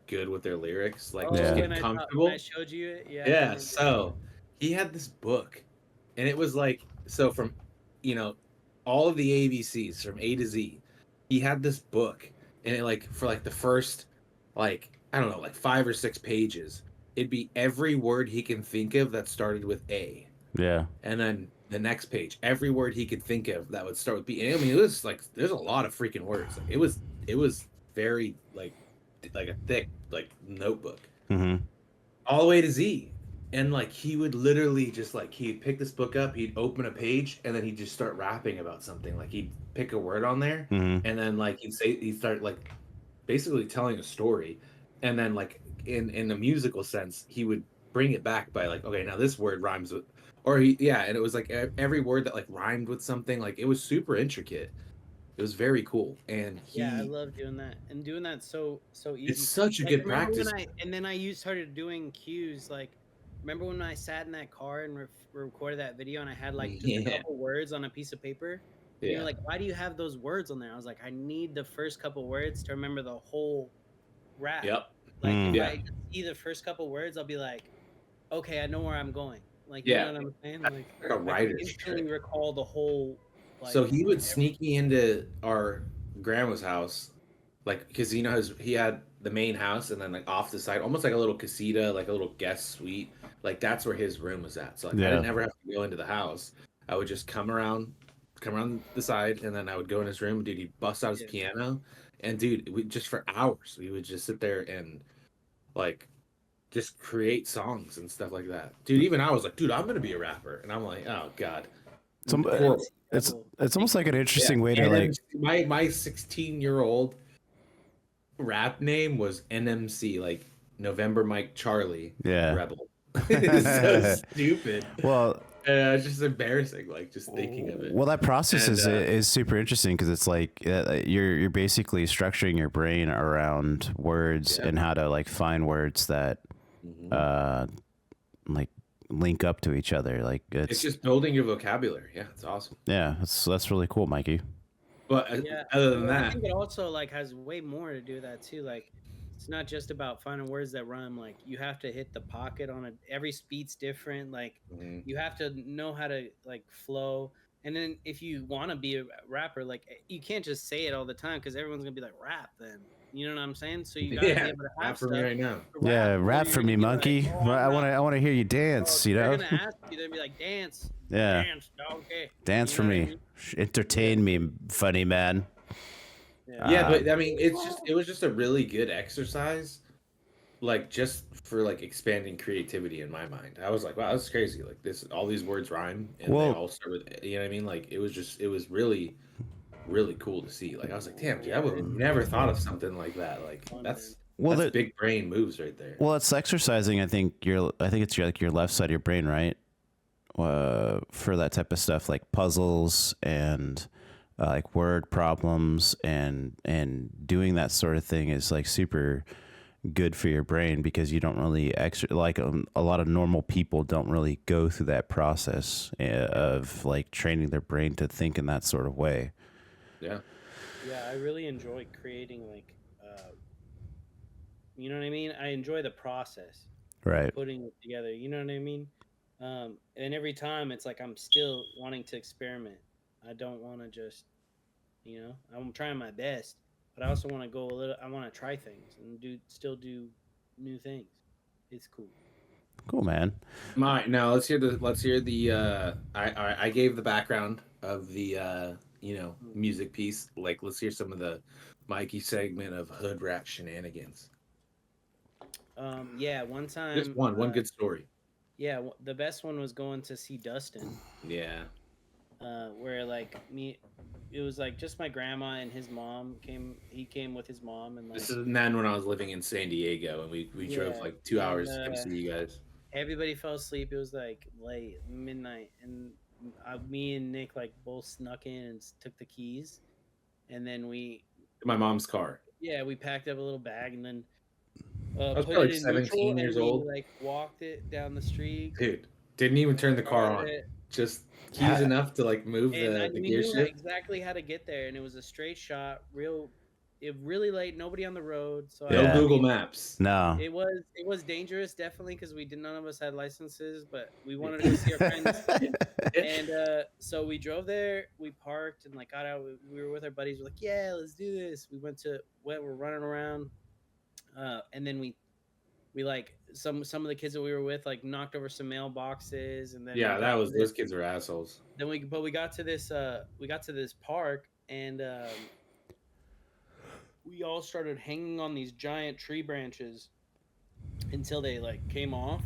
[SPEAKER 1] good with their lyrics, like
[SPEAKER 3] Oh,
[SPEAKER 1] just
[SPEAKER 2] Yeah.
[SPEAKER 1] getting
[SPEAKER 3] when I
[SPEAKER 1] comfortable.
[SPEAKER 3] showed you it, yeah, I do
[SPEAKER 1] Yeah,
[SPEAKER 3] remember.
[SPEAKER 1] so he had this book, and it was like so from you know all of the ABCs from A to Z. He had this book, and it like for like the first like I don't know like 5 or 6 pages, it'd be every word he can think of that started with A,
[SPEAKER 2] Yeah.
[SPEAKER 1] and then the next page, every word he could think of that would start with B. And I mean, it was like there's a lot of freaking words. Like, it was very like a thick like notebook
[SPEAKER 2] Mm-hmm.
[SPEAKER 1] all the way to Z. And like he would literally just like he'd pick this book up, he'd open a page, and then he'd just start rapping about something. Like he'd pick a word on there,
[SPEAKER 2] Mm-hmm.
[SPEAKER 1] and then like he'd start like basically telling a story, and then like in the musical sense, he would bring it back by like, okay, now this word rhymes with, or and it was like every word that like rhymed with something. Like it was super intricate. It was very cool, and
[SPEAKER 3] Yeah, I love doing that and doing that so
[SPEAKER 1] it's
[SPEAKER 3] easy.
[SPEAKER 1] such a
[SPEAKER 3] Like
[SPEAKER 1] good
[SPEAKER 3] remember when
[SPEAKER 1] practice.
[SPEAKER 3] I and then I used started doing cues like remember when I sat in that car and recorded that video and I had like just a
[SPEAKER 1] Yeah,
[SPEAKER 3] couple words on a piece of paper and you're
[SPEAKER 1] yeah,
[SPEAKER 3] like, "Why do you have those words on there?" I was like, "I need the first couple words to remember the whole rap."
[SPEAKER 1] yep,
[SPEAKER 3] Like if
[SPEAKER 1] yeah,
[SPEAKER 3] I just see the first couple words, I'll be like, "Okay, I know where I'm going." Like, you know
[SPEAKER 1] yeah.
[SPEAKER 3] what I'm saying? Like
[SPEAKER 1] Like a
[SPEAKER 3] I can
[SPEAKER 1] writer's
[SPEAKER 3] instantly
[SPEAKER 1] trick.
[SPEAKER 3] recall the whole
[SPEAKER 1] So
[SPEAKER 3] like
[SPEAKER 1] he would sneak me into our grandma's house, like because he had the main house and then like off the side, almost like a little casita, like a little guest suite. Like that's where his room was at. So like I
[SPEAKER 2] Yeah.
[SPEAKER 1] didn't ever have to go into the house. I would just come around the side, and then I would go in his room. Dude, he'd bust out his
[SPEAKER 3] yeah.
[SPEAKER 1] piano, and dude, we just for hours we would just sit there and like just create songs and stuff like that. Dude, even I was like, dude, I'm gonna be a rapper, and I'm like, oh god,
[SPEAKER 2] Some,
[SPEAKER 1] horrible.
[SPEAKER 2] it's almost like an
[SPEAKER 1] Yeah.
[SPEAKER 2] interesting way to
[SPEAKER 1] And
[SPEAKER 2] like.
[SPEAKER 1] my 16-year-old rap name was NMC, like November Mike Charlie
[SPEAKER 2] Yeah.
[SPEAKER 1] Rebel. It's so stupid.
[SPEAKER 2] Well,
[SPEAKER 1] It's just embarrassing, like just thinking of it.
[SPEAKER 2] well, that process
[SPEAKER 1] And
[SPEAKER 2] is super interesting because it's like you're basically structuring your brain around words
[SPEAKER 1] Yeah.
[SPEAKER 2] and how to like find words that
[SPEAKER 1] mhm.
[SPEAKER 2] like link up to each other. Like
[SPEAKER 1] It's just building your vocabulary. Yeah, it's awesome.
[SPEAKER 2] yeah, that's really cool, Mikey.
[SPEAKER 1] But
[SPEAKER 3] Yeah,
[SPEAKER 1] other than
[SPEAKER 3] well, I
[SPEAKER 1] that,
[SPEAKER 3] think it also like has way more to do with that too. Like, it's not just about finding words that rhyme. Like, you have to hit the pocket on every beat's different. Like,
[SPEAKER 1] mhm,
[SPEAKER 3] you have to know how to like flow. And then if you want to be a rapper, like you can't just say it all the time because everyone's gonna be like rap. Then you know what I'm saying. So you gotta be
[SPEAKER 1] yeah,
[SPEAKER 3] able to have
[SPEAKER 1] rap for
[SPEAKER 3] stuff
[SPEAKER 1] me right now.
[SPEAKER 3] to
[SPEAKER 2] Yeah,
[SPEAKER 3] or
[SPEAKER 2] rap
[SPEAKER 3] you're
[SPEAKER 2] for
[SPEAKER 3] gonna
[SPEAKER 2] me,
[SPEAKER 3] be like,
[SPEAKER 2] monkey.
[SPEAKER 3] "Oh, I'm not."
[SPEAKER 2] I want to hear you
[SPEAKER 3] Oh,
[SPEAKER 2] dance. You
[SPEAKER 3] they're
[SPEAKER 2] know,
[SPEAKER 3] gonna ask you. They're gonna be like, "Dance,
[SPEAKER 2] yeah,
[SPEAKER 3] dance, okay."
[SPEAKER 2] dance
[SPEAKER 3] You
[SPEAKER 2] for
[SPEAKER 3] know what I
[SPEAKER 2] me,
[SPEAKER 3] mean?
[SPEAKER 2] entertain me, funny man.
[SPEAKER 1] Yeah, but
[SPEAKER 2] Um,
[SPEAKER 1] I mean, it was just a really good exercise, like just for like expanding creativity in my mind. I was like, wow, that's crazy. Like all these words rhyme and they
[SPEAKER 2] Well-
[SPEAKER 1] all start with, you know what I mean? Like it was really, really cool to see. Like I was like, damn, dude, I would have never thought of something like that. Like that's
[SPEAKER 2] Well,
[SPEAKER 1] that's
[SPEAKER 2] the-
[SPEAKER 1] big brain moves right there.
[SPEAKER 2] Well, it's exercising. I think it's like your left side of your brain, right? For that type of stuff, like puzzles and like word problems and doing that sort of thing is like super good for your brain because you don't really a lot of normal people don't really go through that process of like training their brain to think in that sort of way.
[SPEAKER 1] Yeah.
[SPEAKER 3] Yeah, I really enjoy creating like you know what I mean? I enjoy the process
[SPEAKER 2] Right.
[SPEAKER 3] putting it together, you know what I mean? And every time it's like I'm still wanting to experiment. I don't want to just, I'm trying my best, but I also want to go a little I want to try things and still do new things. It's cool.
[SPEAKER 2] Cool, man.
[SPEAKER 1] Now let's hear the I gave the background of the music piece. Like, let's hear some of the Mikey segment of hood rat shenanigans.
[SPEAKER 3] Yeah, one time.
[SPEAKER 1] Just one good story.
[SPEAKER 3] Yeah, the best one was going to see Dustin.
[SPEAKER 1] Yeah.
[SPEAKER 3] Where like it was like just my grandma and his mom came. He came with his mom, and like
[SPEAKER 1] This is then when I was living in San Diego, and we drove like 2 hours to come see you guys.
[SPEAKER 3] Everybody fell asleep. It was like late midnight, and me and Nick like both snuck in and took the keys, and then
[SPEAKER 1] my mom's car.
[SPEAKER 3] Yeah, we packed up a little bag and then
[SPEAKER 1] I was
[SPEAKER 3] put
[SPEAKER 1] probably
[SPEAKER 3] it in
[SPEAKER 1] 17 years old.
[SPEAKER 3] like walked it down the street.
[SPEAKER 1] Dude, didn't even turn the car on. Just keys enough to like move the gear shift.
[SPEAKER 3] Exactly how to get there, and it was a straight shot. Really late, nobody on the road. So
[SPEAKER 1] no Google Maps.
[SPEAKER 2] No.
[SPEAKER 3] It was dangerous, definitely, because none of us had licenses, but we wanted to go see our friends. And so we drove there, we parked, and like got out. We were with our buddies. We're like, yeah, let's do this. We're running around, and then we like some of the kids that we were with like knocked over some mailboxes, and then
[SPEAKER 1] those kids were assholes.
[SPEAKER 3] Then we got to this park, and we all started hanging on these giant tree branches until they like came off,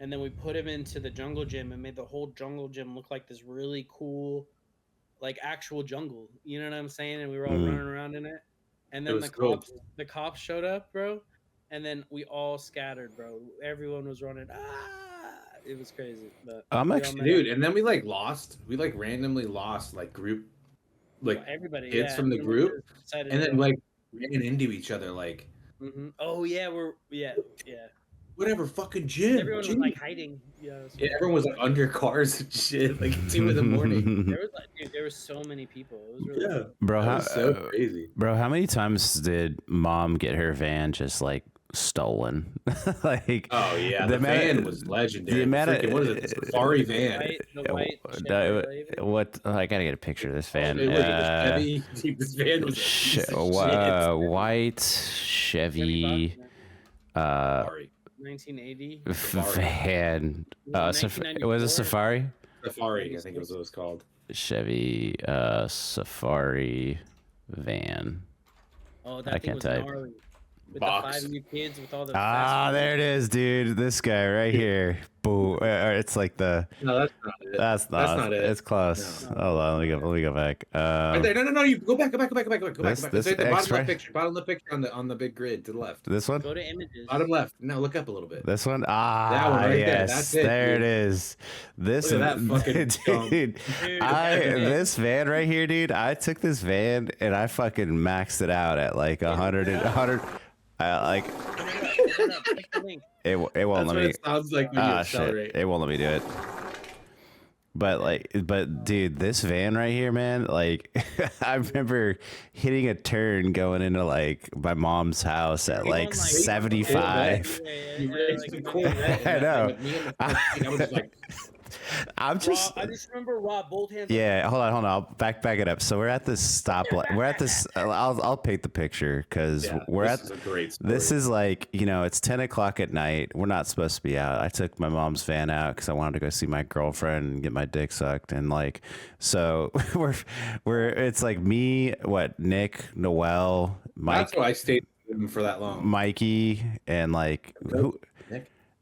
[SPEAKER 3] and then we put them into the jungle gym and made the whole jungle gym look like this really cool, like actual jungle. You know what I'm saying? And we were all running around in it, and then the cops showed up, bro, and then we all scattered, bro. Everyone was running. It was crazy. But
[SPEAKER 2] I'm actually,
[SPEAKER 1] dude, and then we like randomly lost like group, like
[SPEAKER 3] everybody,
[SPEAKER 1] kids from the group, and then like ran into each other like.
[SPEAKER 3] Mm-hmm. Oh yeah,
[SPEAKER 1] Whatever fucking gym.
[SPEAKER 3] Everyone was like hiding.
[SPEAKER 1] Yeah, everyone was like under cars and shit, like 2 a.m.
[SPEAKER 3] There were so many people. It was really fun.
[SPEAKER 2] Bro,
[SPEAKER 1] that was so crazy.
[SPEAKER 2] Bro, how many times did mom get her van just like stolen? Like,
[SPEAKER 1] oh yeah, the van was legendary.
[SPEAKER 2] What is
[SPEAKER 1] it? The Safari van.
[SPEAKER 3] The white
[SPEAKER 2] what? Oh, I gotta get a picture of this van.
[SPEAKER 1] This van was
[SPEAKER 2] white Chevy.
[SPEAKER 3] 1980
[SPEAKER 2] van. It was a Safari.
[SPEAKER 1] Safari, I think it was what it was called.
[SPEAKER 2] Chevy Safari van.
[SPEAKER 3] Oh, that thing was gnarly. With
[SPEAKER 1] Box.
[SPEAKER 3] the 5 new kids with all the
[SPEAKER 2] there it is, dude. This guy right here. Boo. It's like the.
[SPEAKER 1] No, that's not it.
[SPEAKER 2] That's not it. It's close.
[SPEAKER 1] No.
[SPEAKER 2] Hold on. Let me go back.
[SPEAKER 1] Right there. No. You go back. Go back.
[SPEAKER 2] This
[SPEAKER 1] The bottom left picture on the big grid to the left.
[SPEAKER 2] This one.
[SPEAKER 3] Go to images.
[SPEAKER 1] Bottom left. No, look up a little bit.
[SPEAKER 2] This one.
[SPEAKER 1] That one right there. That's it.
[SPEAKER 2] There
[SPEAKER 1] dude.
[SPEAKER 2] it is. This
[SPEAKER 1] Look at that fucking
[SPEAKER 2] dude. This van right here, dude. I took this van and I fucking maxed it out at like 100. Like it won't
[SPEAKER 1] That's
[SPEAKER 2] let me.
[SPEAKER 1] It sounds like when you accelerate.
[SPEAKER 2] Shit. It won't let me do it. But dude, this van right here, man, like I remember hitting a turn going into like my mom's house at like 75. I know. I just
[SPEAKER 3] remember Rob both hands.
[SPEAKER 2] Yeah, hold on. I'll back it up. So we're at this stoplight. We're at this. I'll paint the picture because this is like, it's 10 o'clock at night. We're not supposed to be out. I took my mom's van out because I wanted to go see my girlfriend and get my dick sucked. And like, so it's like me, Nick, Noel, Mike.
[SPEAKER 1] That's why I stayed with him for that long.
[SPEAKER 2] Mikey and like who.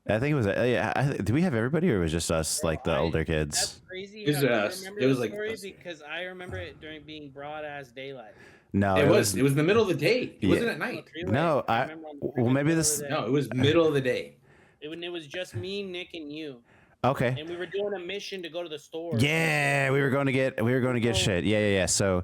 [SPEAKER 2] I think it was. Did we have everybody, or it was just us, like the older kids?
[SPEAKER 3] That's crazy.
[SPEAKER 1] It was us. It was like us.
[SPEAKER 3] Because I remember it during being broad ass daylight.
[SPEAKER 2] No,
[SPEAKER 1] it was in the middle of the day. It wasn't at night.
[SPEAKER 2] No, maybe this.
[SPEAKER 1] No, it was middle of the day.
[SPEAKER 3] It was just me, Nick, and you.
[SPEAKER 2] Okay.
[SPEAKER 3] And we were doing a mission to go to the store.
[SPEAKER 2] Yeah, we were going to get shit. Yeah. So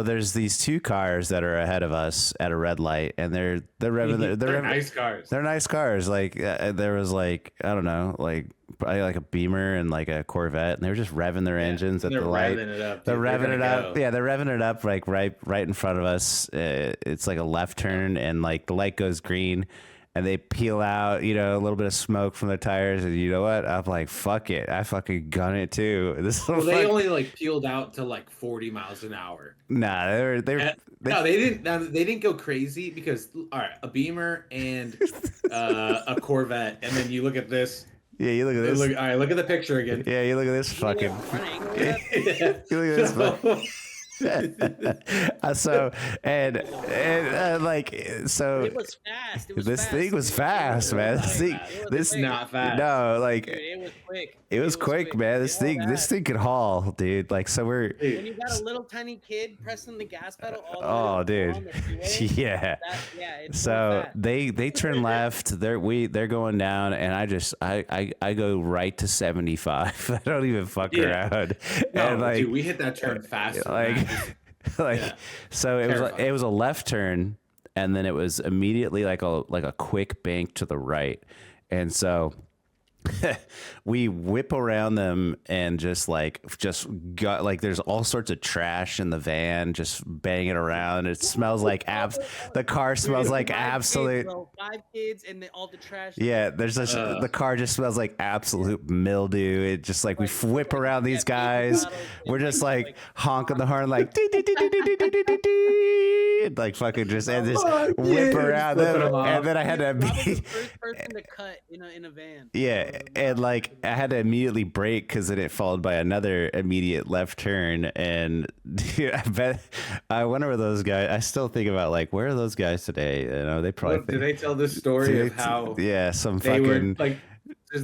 [SPEAKER 2] there's these 2 cars that are ahead of us at a red light, and they're revving. They're
[SPEAKER 1] nice cars.
[SPEAKER 2] They're nice cars. Like there was like, I don't know, like probably like a Beamer and like a Corvette, and they were just revving their engines at the light.
[SPEAKER 1] Revving it up,
[SPEAKER 2] they're revving it up. Yeah, they're revving it up like right in front of us. It's like a left turn, and like the light goes green. and they peel out, you know, a little bit of smoke from their tires, and you know what? I'm like, fuck it, I fucking gun it too. This is
[SPEAKER 1] Well, they only like peeled out to like 40 miles an hour.
[SPEAKER 2] nah,
[SPEAKER 1] No, they didn't. No, they didn't go crazy because all right, a Beamer and a Corvette, and then you look at this.
[SPEAKER 2] yeah, you look at this.
[SPEAKER 1] All right, look at the picture again.
[SPEAKER 2] Yeah, you look at this fucking.
[SPEAKER 1] Yeah.
[SPEAKER 2] You look at this. So like so
[SPEAKER 3] It was fast. It was
[SPEAKER 2] this
[SPEAKER 3] fast.
[SPEAKER 2] thing was fast, man.
[SPEAKER 1] This not fast.
[SPEAKER 2] No, like
[SPEAKER 3] Dude, it was quick.
[SPEAKER 2] it was quick, man. This thing could haul, dude. Like so we're
[SPEAKER 3] When you got a little tiny kid pressing the gas pedal
[SPEAKER 2] oh
[SPEAKER 3] all the way
[SPEAKER 2] dude.
[SPEAKER 3] on the freeway,
[SPEAKER 2] Yeah.
[SPEAKER 3] it's
[SPEAKER 2] So
[SPEAKER 3] fast.
[SPEAKER 2] they turn left. They're going down, and I go right to 75. I don't even fuck around.
[SPEAKER 1] No,
[SPEAKER 2] And like,
[SPEAKER 1] dude, we hit that turn fast.
[SPEAKER 2] like
[SPEAKER 1] Yeah.
[SPEAKER 2] so it was a left turn, and then it was immediately like a quick bank to the right, and so we whip around them and just got like there's all sorts of trash in the van just banging around. It smells like the car smells like absolute
[SPEAKER 3] 5 kids and all the trash.
[SPEAKER 2] yeah, there's this, the car just smells like absolute mildew. It just like we whip around these guys. We're just like honking the horn like dee, dee, dee, dee, dee, dee, dee, dee, dee, like fucking just whip around them. And then I had to
[SPEAKER 3] I was the first person to cut in a van.
[SPEAKER 2] yeah, and like I had to immediately brake because then it followed by another immediate left turn. And dude, I wonder where those guys. I still think about like where are those guys today? You know, they probably
[SPEAKER 1] Did they tell this story of how
[SPEAKER 2] some
[SPEAKER 1] they
[SPEAKER 2] fucking
[SPEAKER 1] were like because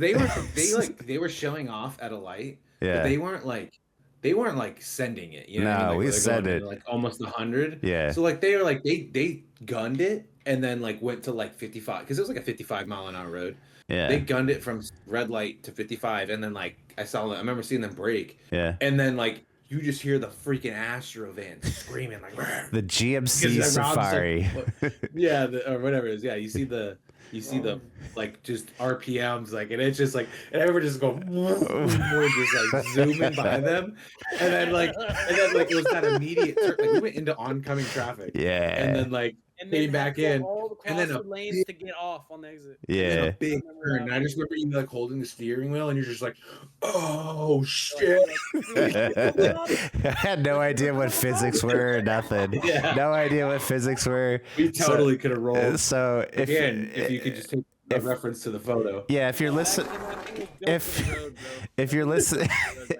[SPEAKER 1] they were showing off at a light.
[SPEAKER 2] yeah.
[SPEAKER 1] But they weren't like sending it. You know what I mean?
[SPEAKER 2] No,
[SPEAKER 1] Like,
[SPEAKER 2] we
[SPEAKER 1] they're
[SPEAKER 2] sent
[SPEAKER 1] going
[SPEAKER 2] it.
[SPEAKER 1] to, like almost 100.
[SPEAKER 2] Yeah.
[SPEAKER 1] So like they were like they gunned it and then like went to like 55 because it was like a 55 mile an hour road.
[SPEAKER 2] Yeah.
[SPEAKER 1] They gunned it from red light to 55, and then like I remember seeing them brake.
[SPEAKER 2] Yeah.
[SPEAKER 1] And then like you just hear the freaking Astro van screaming like
[SPEAKER 2] The GMC
[SPEAKER 1] because Rob's
[SPEAKER 2] Safari.
[SPEAKER 1] like, yeah, or whatever it is. Yeah, you see the like just RPMs like, and it's just like, and everyone just go, we're just like zooming by them, and then like it was that immediate like we went into oncoming traffic.
[SPEAKER 2] Yeah.
[SPEAKER 1] And then like
[SPEAKER 3] And
[SPEAKER 1] came back in,
[SPEAKER 3] all
[SPEAKER 1] and
[SPEAKER 3] and
[SPEAKER 1] then
[SPEAKER 3] then lanes to get off on the exit.
[SPEAKER 2] Yeah.
[SPEAKER 1] a big turn. And I just remember you like holding the steering wheel, and you're just like, oh shit.
[SPEAKER 2] I had no idea what physics were or nothing.
[SPEAKER 1] Yeah.
[SPEAKER 2] No idea what physics were.
[SPEAKER 1] We totally could have rolled.
[SPEAKER 2] So if
[SPEAKER 1] You could just take a reference to the photo.
[SPEAKER 2] yeah, if you're listening, if you're listening,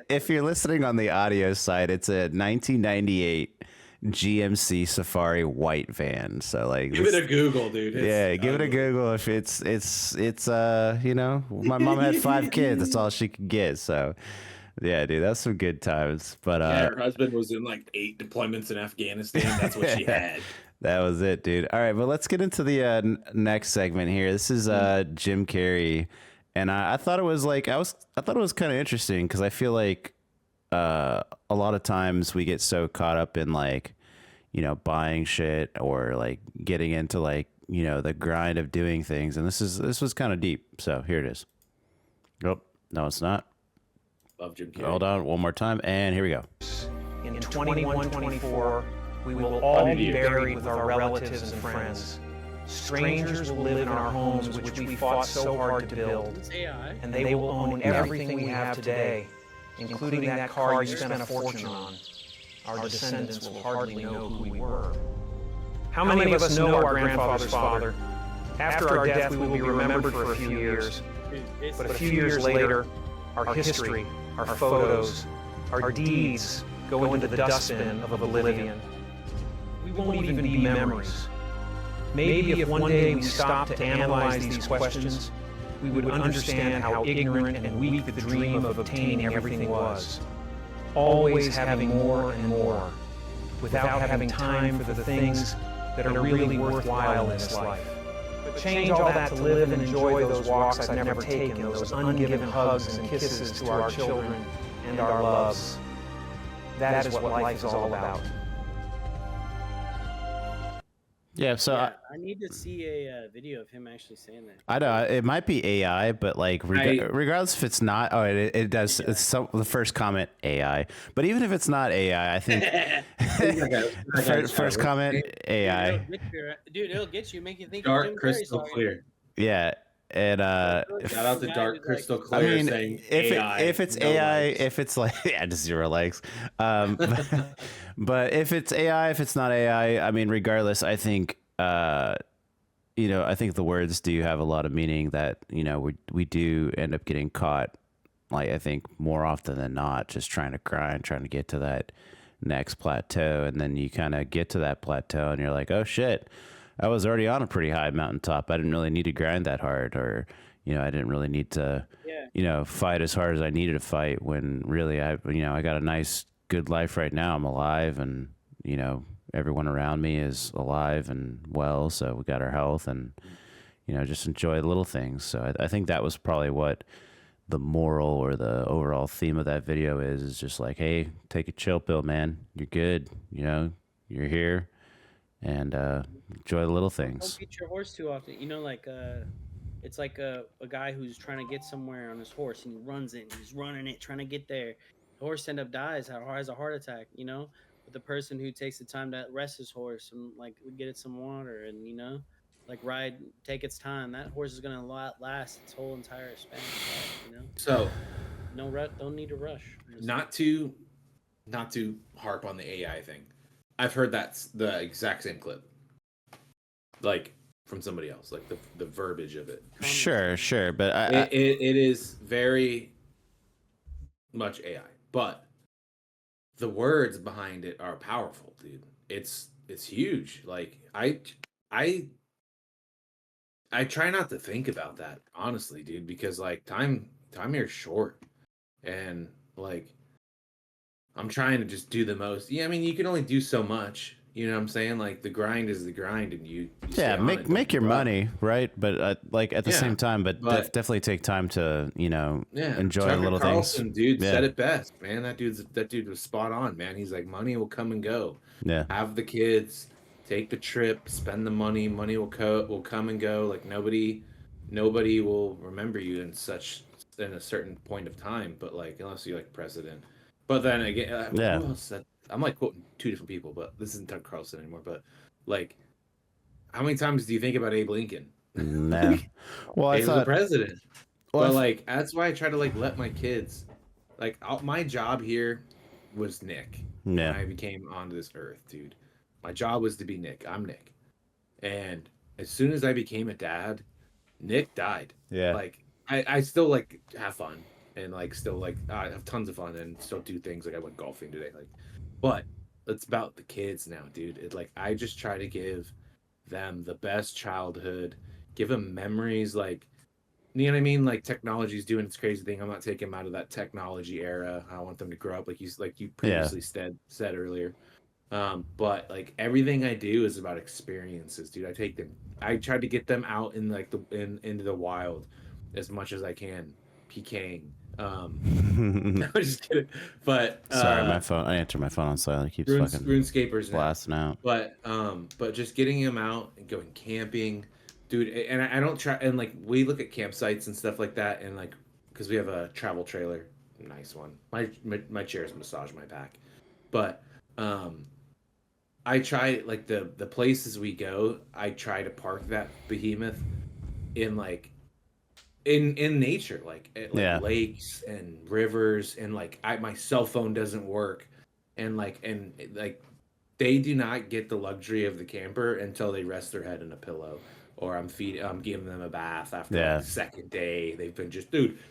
[SPEAKER 2] if you're listening on the audio side, it's a 1998 GMC Safari white van. So like,
[SPEAKER 1] Give it a Google, dude.
[SPEAKER 2] give it a Google. If it's you know, my mom had 5 kids. That's all she could get. So yeah, dude, that's some good times. But
[SPEAKER 1] her husband was in like 8 deployments in Afghanistan. That's what she had.
[SPEAKER 2] that was it, dude. All right, but let's get into the next segment here. This is Jim Carrey, and I thought it was like I thought it was kind of interesting because I feel like a lot of times we get so caught up in like, you know, buying shit or like getting into like, you know, the grind of doing things, and this was kind of deep. So here it is. Oh no, it's not.
[SPEAKER 1] Love Jim Carrey.
[SPEAKER 2] Hold on, one more time, and here we go.
[SPEAKER 7] In 2124, we will all be buried with our relatives and friends. Strangers will live in our homes, which we fought so hard to build,
[SPEAKER 3] It's AI.
[SPEAKER 7] and they will own everything we have today, including that car you spent a fortune on. Our descendants will hardly know who we were. How many of us know our grandfather's father? After our death, we will be remembered for a few years, but a few years later, our history, our photos, our deeds go into the dustbin of oblivion. We won't even be memories. Maybe if one day we stopped to analyze these questions, we would understand how ignorant and weak the dream of obtaining everything was. Always having more and more, without having time for the things that are really worthwhile in this life. But change all that to live and enjoy those walks I've never taken, those ungiven hugs and kisses to our children and our loves. That is what life is all about.
[SPEAKER 2] Yeah, so
[SPEAKER 3] Yeah, I need to see a video of him actually saying that.
[SPEAKER 2] I know it might be AI, but like regardless if it's not, it does.
[SPEAKER 3] Yeah.
[SPEAKER 2] It's the first comment AI, but even if it's not AI, I think first comment AI.
[SPEAKER 3] Dude, it'll get you, make you think.
[SPEAKER 1] Dark
[SPEAKER 3] Jim Carrey's
[SPEAKER 1] crystal
[SPEAKER 3] talking.
[SPEAKER 1] clear.
[SPEAKER 2] Yeah, and
[SPEAKER 1] Shout out to
[SPEAKER 3] Guy
[SPEAKER 1] Dark
[SPEAKER 3] who's, like,
[SPEAKER 1] Crystal
[SPEAKER 2] I
[SPEAKER 1] Claire
[SPEAKER 2] mean,
[SPEAKER 1] saying
[SPEAKER 2] if
[SPEAKER 1] AI,
[SPEAKER 2] it's
[SPEAKER 1] no
[SPEAKER 2] AI,
[SPEAKER 1] likes.
[SPEAKER 2] if it's like yeah, just 0 likes. But if it's AI, if it's not AI, I mean, regardless, I think I think the words do have a lot of meaning. That we do end up getting caught. Like I think more often than not, just trying to grind, trying to get to that next plateau, and then you kind of get to that plateau, and you're like, oh shit, I was already on a pretty high mountaintop. I didn't really need to grind that hard, or I didn't really need to, fight as hard as I needed to fight. When really, I got a nice, good life right now. I'm alive, and everyone around me is alive and well. So we got our health, and just enjoy the little things. So I think that was probably what the moral or the overall theme of that video is just like, hey, take a chill pill, man. You're good. You're here, and enjoy the little
[SPEAKER 3] Don't
[SPEAKER 2] things.
[SPEAKER 3] beat your horse too often. It's like a guy who's trying to get somewhere on his horse and he runs it. And he's running it, trying to get there. The horse end up dies, has a heart attack. But the person who takes the time to rest his horse and like get it some water and like take its time. That horse is gonna last its whole entire span of life.
[SPEAKER 1] So
[SPEAKER 3] Don't need to rush.
[SPEAKER 1] not to harp on the AI thing. I've heard that's the exact same clip, like from somebody else, like the verbiage of it.
[SPEAKER 2] Sure, but
[SPEAKER 1] it is very much AI, but the words behind it are powerful, dude. It's huge. Like I try not to think about that, honestly, dude, because like time here is short, and like I'm trying to just do the most. Yeah, I mean, you can only do so much. You know what I'm saying? Like the grind is the grind, and you stay on it,
[SPEAKER 2] make your money, right? But like at the same time, but definitely take time to enjoy
[SPEAKER 1] Tucker
[SPEAKER 2] the little
[SPEAKER 1] Carlson,
[SPEAKER 2] things.
[SPEAKER 1] Dude, said it best, man. That dude was spot on, man. He's like, money will come and go.
[SPEAKER 2] Yeah,
[SPEAKER 1] have the kids, take the trip, spend the money. Money will come and go. Like nobody will remember you in a certain point of time. But like unless you're like president. But then again, who else said? I'm like quoting two different people, but this isn't Tucker Carlson anymore. But like, how many times do you think about Abe Lincoln?
[SPEAKER 2] No. Well, I
[SPEAKER 1] Abe
[SPEAKER 2] thought
[SPEAKER 1] was the president.
[SPEAKER 2] Well,
[SPEAKER 1] but like, that's why I try to like let my kids, like, my job here was Nick.
[SPEAKER 2] Yeah.
[SPEAKER 1] When I became onto this earth, dude. My job was to be Nick. I'm Nick. And as soon as I became a dad, Nick died.
[SPEAKER 2] Yeah.
[SPEAKER 1] Like, I still like have fun. And like still like I have tons of fun and still do things like I went golfing today, like, but it's about the kids now, dude. It like I just try to give them the best childhood, give them memories, like you know what I mean. Like technology's doing its crazy thing. I'm not taking them out of that technology era. I want them to grow up like you previously said earlier. But like everything I do is about experiences, dude. I try to get them out in like into the wild as much as I can, PKing. I'm just kidding. But
[SPEAKER 2] sorry, my phone. I answered my phone on silent. It keeps fucking
[SPEAKER 1] RuneScapers
[SPEAKER 2] blasting out.
[SPEAKER 1] But just getting them out and going camping, dude. And I don't try. And like we look at campsites and stuff like that, and like because we have a travel trailer, nice one. My chairs massage my back, but I try like the places we go. I try to park that behemoth in like. In nature, like lakes and rivers, and like my cell phone doesn't work, and like they do not get the luxury of the camper until they rest their head in a pillow, or I'm giving them a bath after like, the second day. They've been just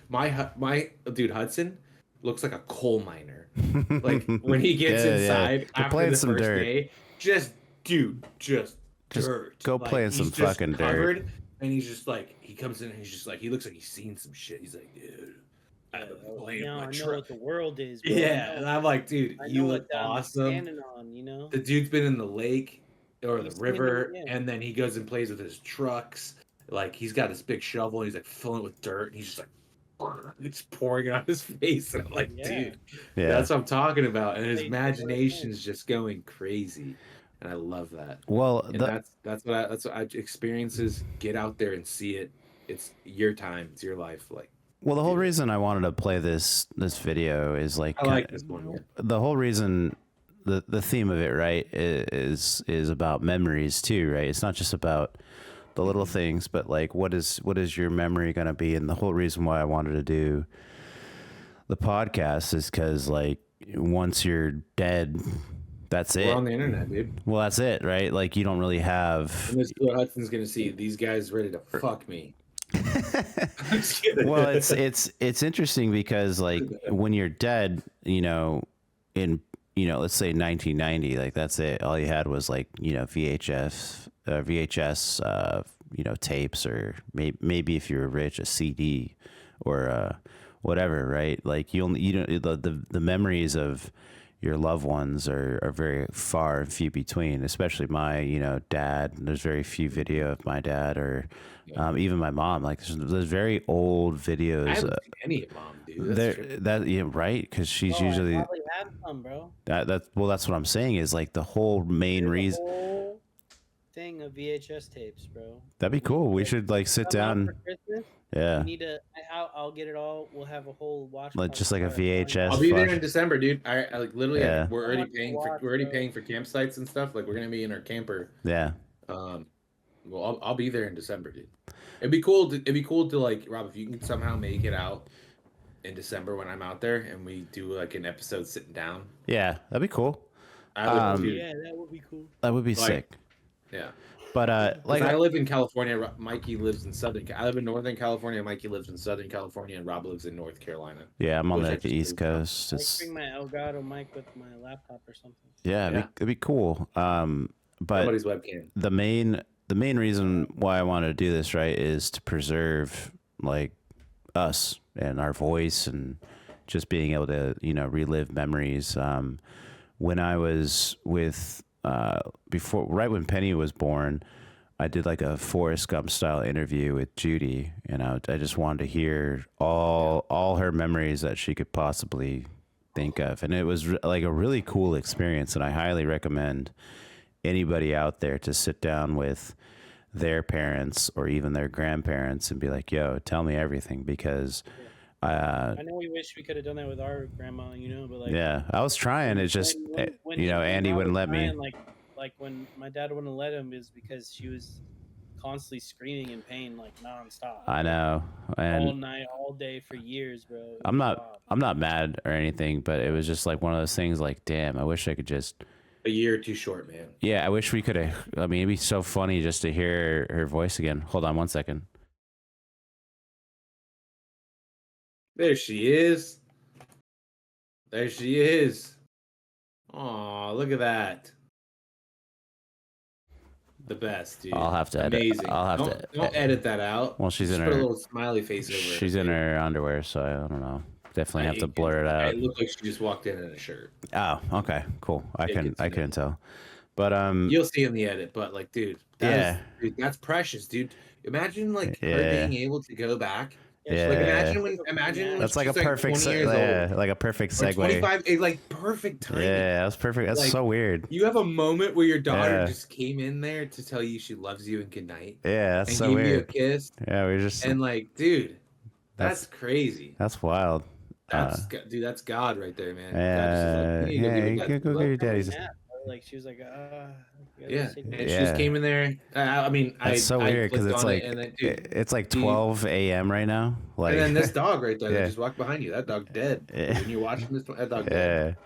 [SPEAKER 1] my dude Hudson looks like a coal miner, like when he gets inside after the first day, just dirt.
[SPEAKER 2] Go
[SPEAKER 1] like,
[SPEAKER 2] play in some fucking dirt.
[SPEAKER 1] And he's just like, he comes in and he's just like, he looks like he's seen some shit. He's like, dude, I've been playing
[SPEAKER 3] I
[SPEAKER 1] my
[SPEAKER 3] know
[SPEAKER 1] truck.
[SPEAKER 3] what the world is, bro.
[SPEAKER 1] Yeah, and I'm like, dude, you look awesome.
[SPEAKER 3] Standing on,
[SPEAKER 1] The dude's been in the lake or the river, and then he goes and plays with his trucks. Like, he's got this big shovel, and he's like filling it with dirt, and he's just like, it's pouring on his face. And I'm like, dude, that's what I'm talking about. And his imagination's just going crazy. And I love that.
[SPEAKER 2] Well,
[SPEAKER 1] and that's what I experiences. Get out there and see it. It's your time. It's your life. Like,
[SPEAKER 2] well, the whole reason I wanted to play this video is like
[SPEAKER 1] I like this one.
[SPEAKER 2] The whole reason, the theme of it, right, is about memories too, right? It's not just about the little things, but like, what is your memory going to be? And the whole reason why I wanted to do the podcast is because, like, once you're dead, that's it.
[SPEAKER 1] We're on the internet, dude.
[SPEAKER 2] Well, that's it, right? Like, you don't really have.
[SPEAKER 1] And this is what Hudson's gonna see. These guys ready to fuck me.
[SPEAKER 2] Well, it's interesting because, like, when you're dead, you know, in, you know, let's say 1990, like, that's it. All you had was, like, you know, VHS, you know, tapes, or maybe if you were rich, a CD or whatever, right? Like, you don't, the memories of your loved ones are very far and few between, especially my, you know, dad. There's very few video of my dad, or even my mom. Like, there's very old videos.
[SPEAKER 1] I haven't seen any of mom, dude.
[SPEAKER 2] Yeah, right, because she's
[SPEAKER 3] I
[SPEAKER 2] usually
[SPEAKER 3] probably have some, bro.
[SPEAKER 2] that's what I'm saying is, like, the whole main reason.
[SPEAKER 3] Whole thing of VHS tapes, bro.
[SPEAKER 2] That'd be cool. We should, like, sit
[SPEAKER 3] Come out
[SPEAKER 2] down.
[SPEAKER 3] for Christmas.
[SPEAKER 2] Yeah.
[SPEAKER 3] We need to. I'll get it all. We'll have a whole watch.
[SPEAKER 2] Like,
[SPEAKER 3] party
[SPEAKER 2] just like a
[SPEAKER 3] for
[SPEAKER 2] VHS.
[SPEAKER 1] I'll be there
[SPEAKER 2] flash.
[SPEAKER 1] in December, dude. I like literally.
[SPEAKER 2] Yeah.
[SPEAKER 1] We're already paying for campsites and stuff. Like, we're gonna be in our camper.
[SPEAKER 2] Yeah.
[SPEAKER 1] Well, I'll be there in December, dude. It'd be cool to like, Rob, if you can somehow make it out in December when I'm out there and we do like an episode sitting down.
[SPEAKER 2] Yeah, that'd be cool.
[SPEAKER 1] I would,
[SPEAKER 3] Yeah, that would be cool.
[SPEAKER 2] That would be sick.
[SPEAKER 1] Yeah.
[SPEAKER 2] But like,
[SPEAKER 1] I live in California. Mikey lives in I live in Northern California. Mikey lives in Southern California, and Rob lives in North Carolina.
[SPEAKER 2] yeah, I'm on
[SPEAKER 1] Which I
[SPEAKER 2] the
[SPEAKER 1] just
[SPEAKER 2] East
[SPEAKER 1] moved
[SPEAKER 2] Coast.
[SPEAKER 3] I
[SPEAKER 2] It's,
[SPEAKER 3] bring my Elgato mic with my laptop or something.
[SPEAKER 2] yeah, it'd be cool. But
[SPEAKER 1] Somebody's webcam.
[SPEAKER 2] the main reason why I wanted to do this, right, is to preserve, like, us and our voice, and just being able to, you know, relive memories. When I was with right when Penny was born, I did like a Forrest Gump style interview with Judy, and I just wanted to hear all her memories that she could possibly think of, and it was like a really cool experience. And I highly recommend anybody out there to sit down with their parents or even their grandparents and be like, "Yo, tell me everything," because
[SPEAKER 3] I know we wish we could have done that with our grandma, you know, but like,
[SPEAKER 2] yeah, I was trying. It's just
[SPEAKER 3] when
[SPEAKER 2] you know, Andy
[SPEAKER 3] Rob
[SPEAKER 2] wouldn't
[SPEAKER 3] was
[SPEAKER 2] let me.
[SPEAKER 3] dying, like when my dad wouldn't let him, is because she was constantly screaming in pain, like nonstop.
[SPEAKER 2] I know, and
[SPEAKER 3] all night, all day for years, bro.
[SPEAKER 2] I'm not mad or anything, but it was just like one of those things. Like, damn, I wish I could just.
[SPEAKER 1] A year too short, man.
[SPEAKER 2] Yeah, I wish we could have. I mean, it'd be so funny just to hear her voice again. Hold on 1 second.
[SPEAKER 1] There she is. There she is. Aw, look at that. The best, dude.
[SPEAKER 2] I'll have to edit.
[SPEAKER 1] Amazing. Don't edit that out.
[SPEAKER 2] Well, she's
[SPEAKER 1] Just
[SPEAKER 2] in
[SPEAKER 1] put
[SPEAKER 2] her.
[SPEAKER 1] a little smiley face over it.
[SPEAKER 2] She's in her underwear, so I don't know. Definitely have to blur it out.
[SPEAKER 1] It looked like she just walked in a shirt.
[SPEAKER 2] Oh, okay, cool. I couldn't tell, but
[SPEAKER 1] You'll see in the edit, but like, dude, dude, that's precious, dude. Imagine like her being able to go back.
[SPEAKER 2] Yeah.
[SPEAKER 1] Like imagine when
[SPEAKER 2] that's like a
[SPEAKER 1] she's,
[SPEAKER 2] perfect
[SPEAKER 1] 20 years old.
[SPEAKER 2] like a perfect
[SPEAKER 1] Or
[SPEAKER 2] segue.
[SPEAKER 1] 25, like perfect timing.
[SPEAKER 2] Yeah, that's perfect. That's
[SPEAKER 1] Like,
[SPEAKER 2] so weird.
[SPEAKER 1] You have a moment where your daughter
[SPEAKER 2] Yeah.
[SPEAKER 1] just came in there to tell you she loves you and good night.
[SPEAKER 2] Yeah, that's
[SPEAKER 1] and
[SPEAKER 2] so
[SPEAKER 1] give
[SPEAKER 2] weird.
[SPEAKER 1] you a kiss.
[SPEAKER 2] Yeah, we just
[SPEAKER 1] And like, dude, that's crazy.
[SPEAKER 2] That's wild.
[SPEAKER 1] Dude, that's God right there, man.
[SPEAKER 2] Yeah, go get your daddy's.
[SPEAKER 3] Like she was like,
[SPEAKER 1] yeah, and she just came in there. I mean,
[SPEAKER 2] that's so weird because it's like it's like 12 a.m. right now. Like,
[SPEAKER 1] and then this dog right there that
[SPEAKER 2] Yeah.
[SPEAKER 1] just walked behind you. That dog dead.
[SPEAKER 2] Yeah.
[SPEAKER 1] When you're watching this, that dog
[SPEAKER 2] yeah.
[SPEAKER 1] dead.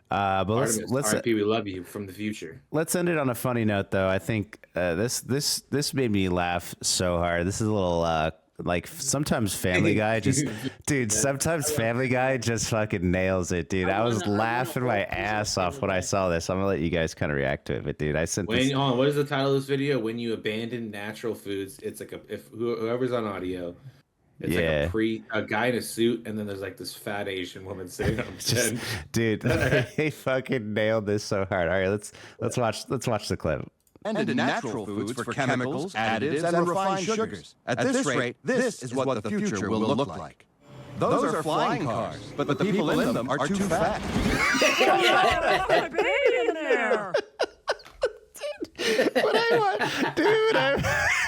[SPEAKER 2] But
[SPEAKER 1] Artemis,
[SPEAKER 2] let's
[SPEAKER 1] RIP, we love you from the future.
[SPEAKER 2] let's end it on a funny note, though. I think this made me laugh so hard. This is a little like sometimes Family Guy just, dude. Sometimes Family Guy just fucking nails it, dude. I was laughing my ass off when I saw this. I'm gonna let you guys kind of react to it, but dude, I sent this.
[SPEAKER 1] What is the title of this video? When you abandon natural foods, it's like whoever's on audio. It's like a guy in a suit, and then there's like this fat Asian woman sitting on the bed.
[SPEAKER 2] Dude, they fucking nailed this so hard. All right, let's watch the clip.
[SPEAKER 8] And natural foods for chemicals, additives, and refined sugars. At this rate, this is what the future will look like. Those are flying cars, but the people in them are too fat.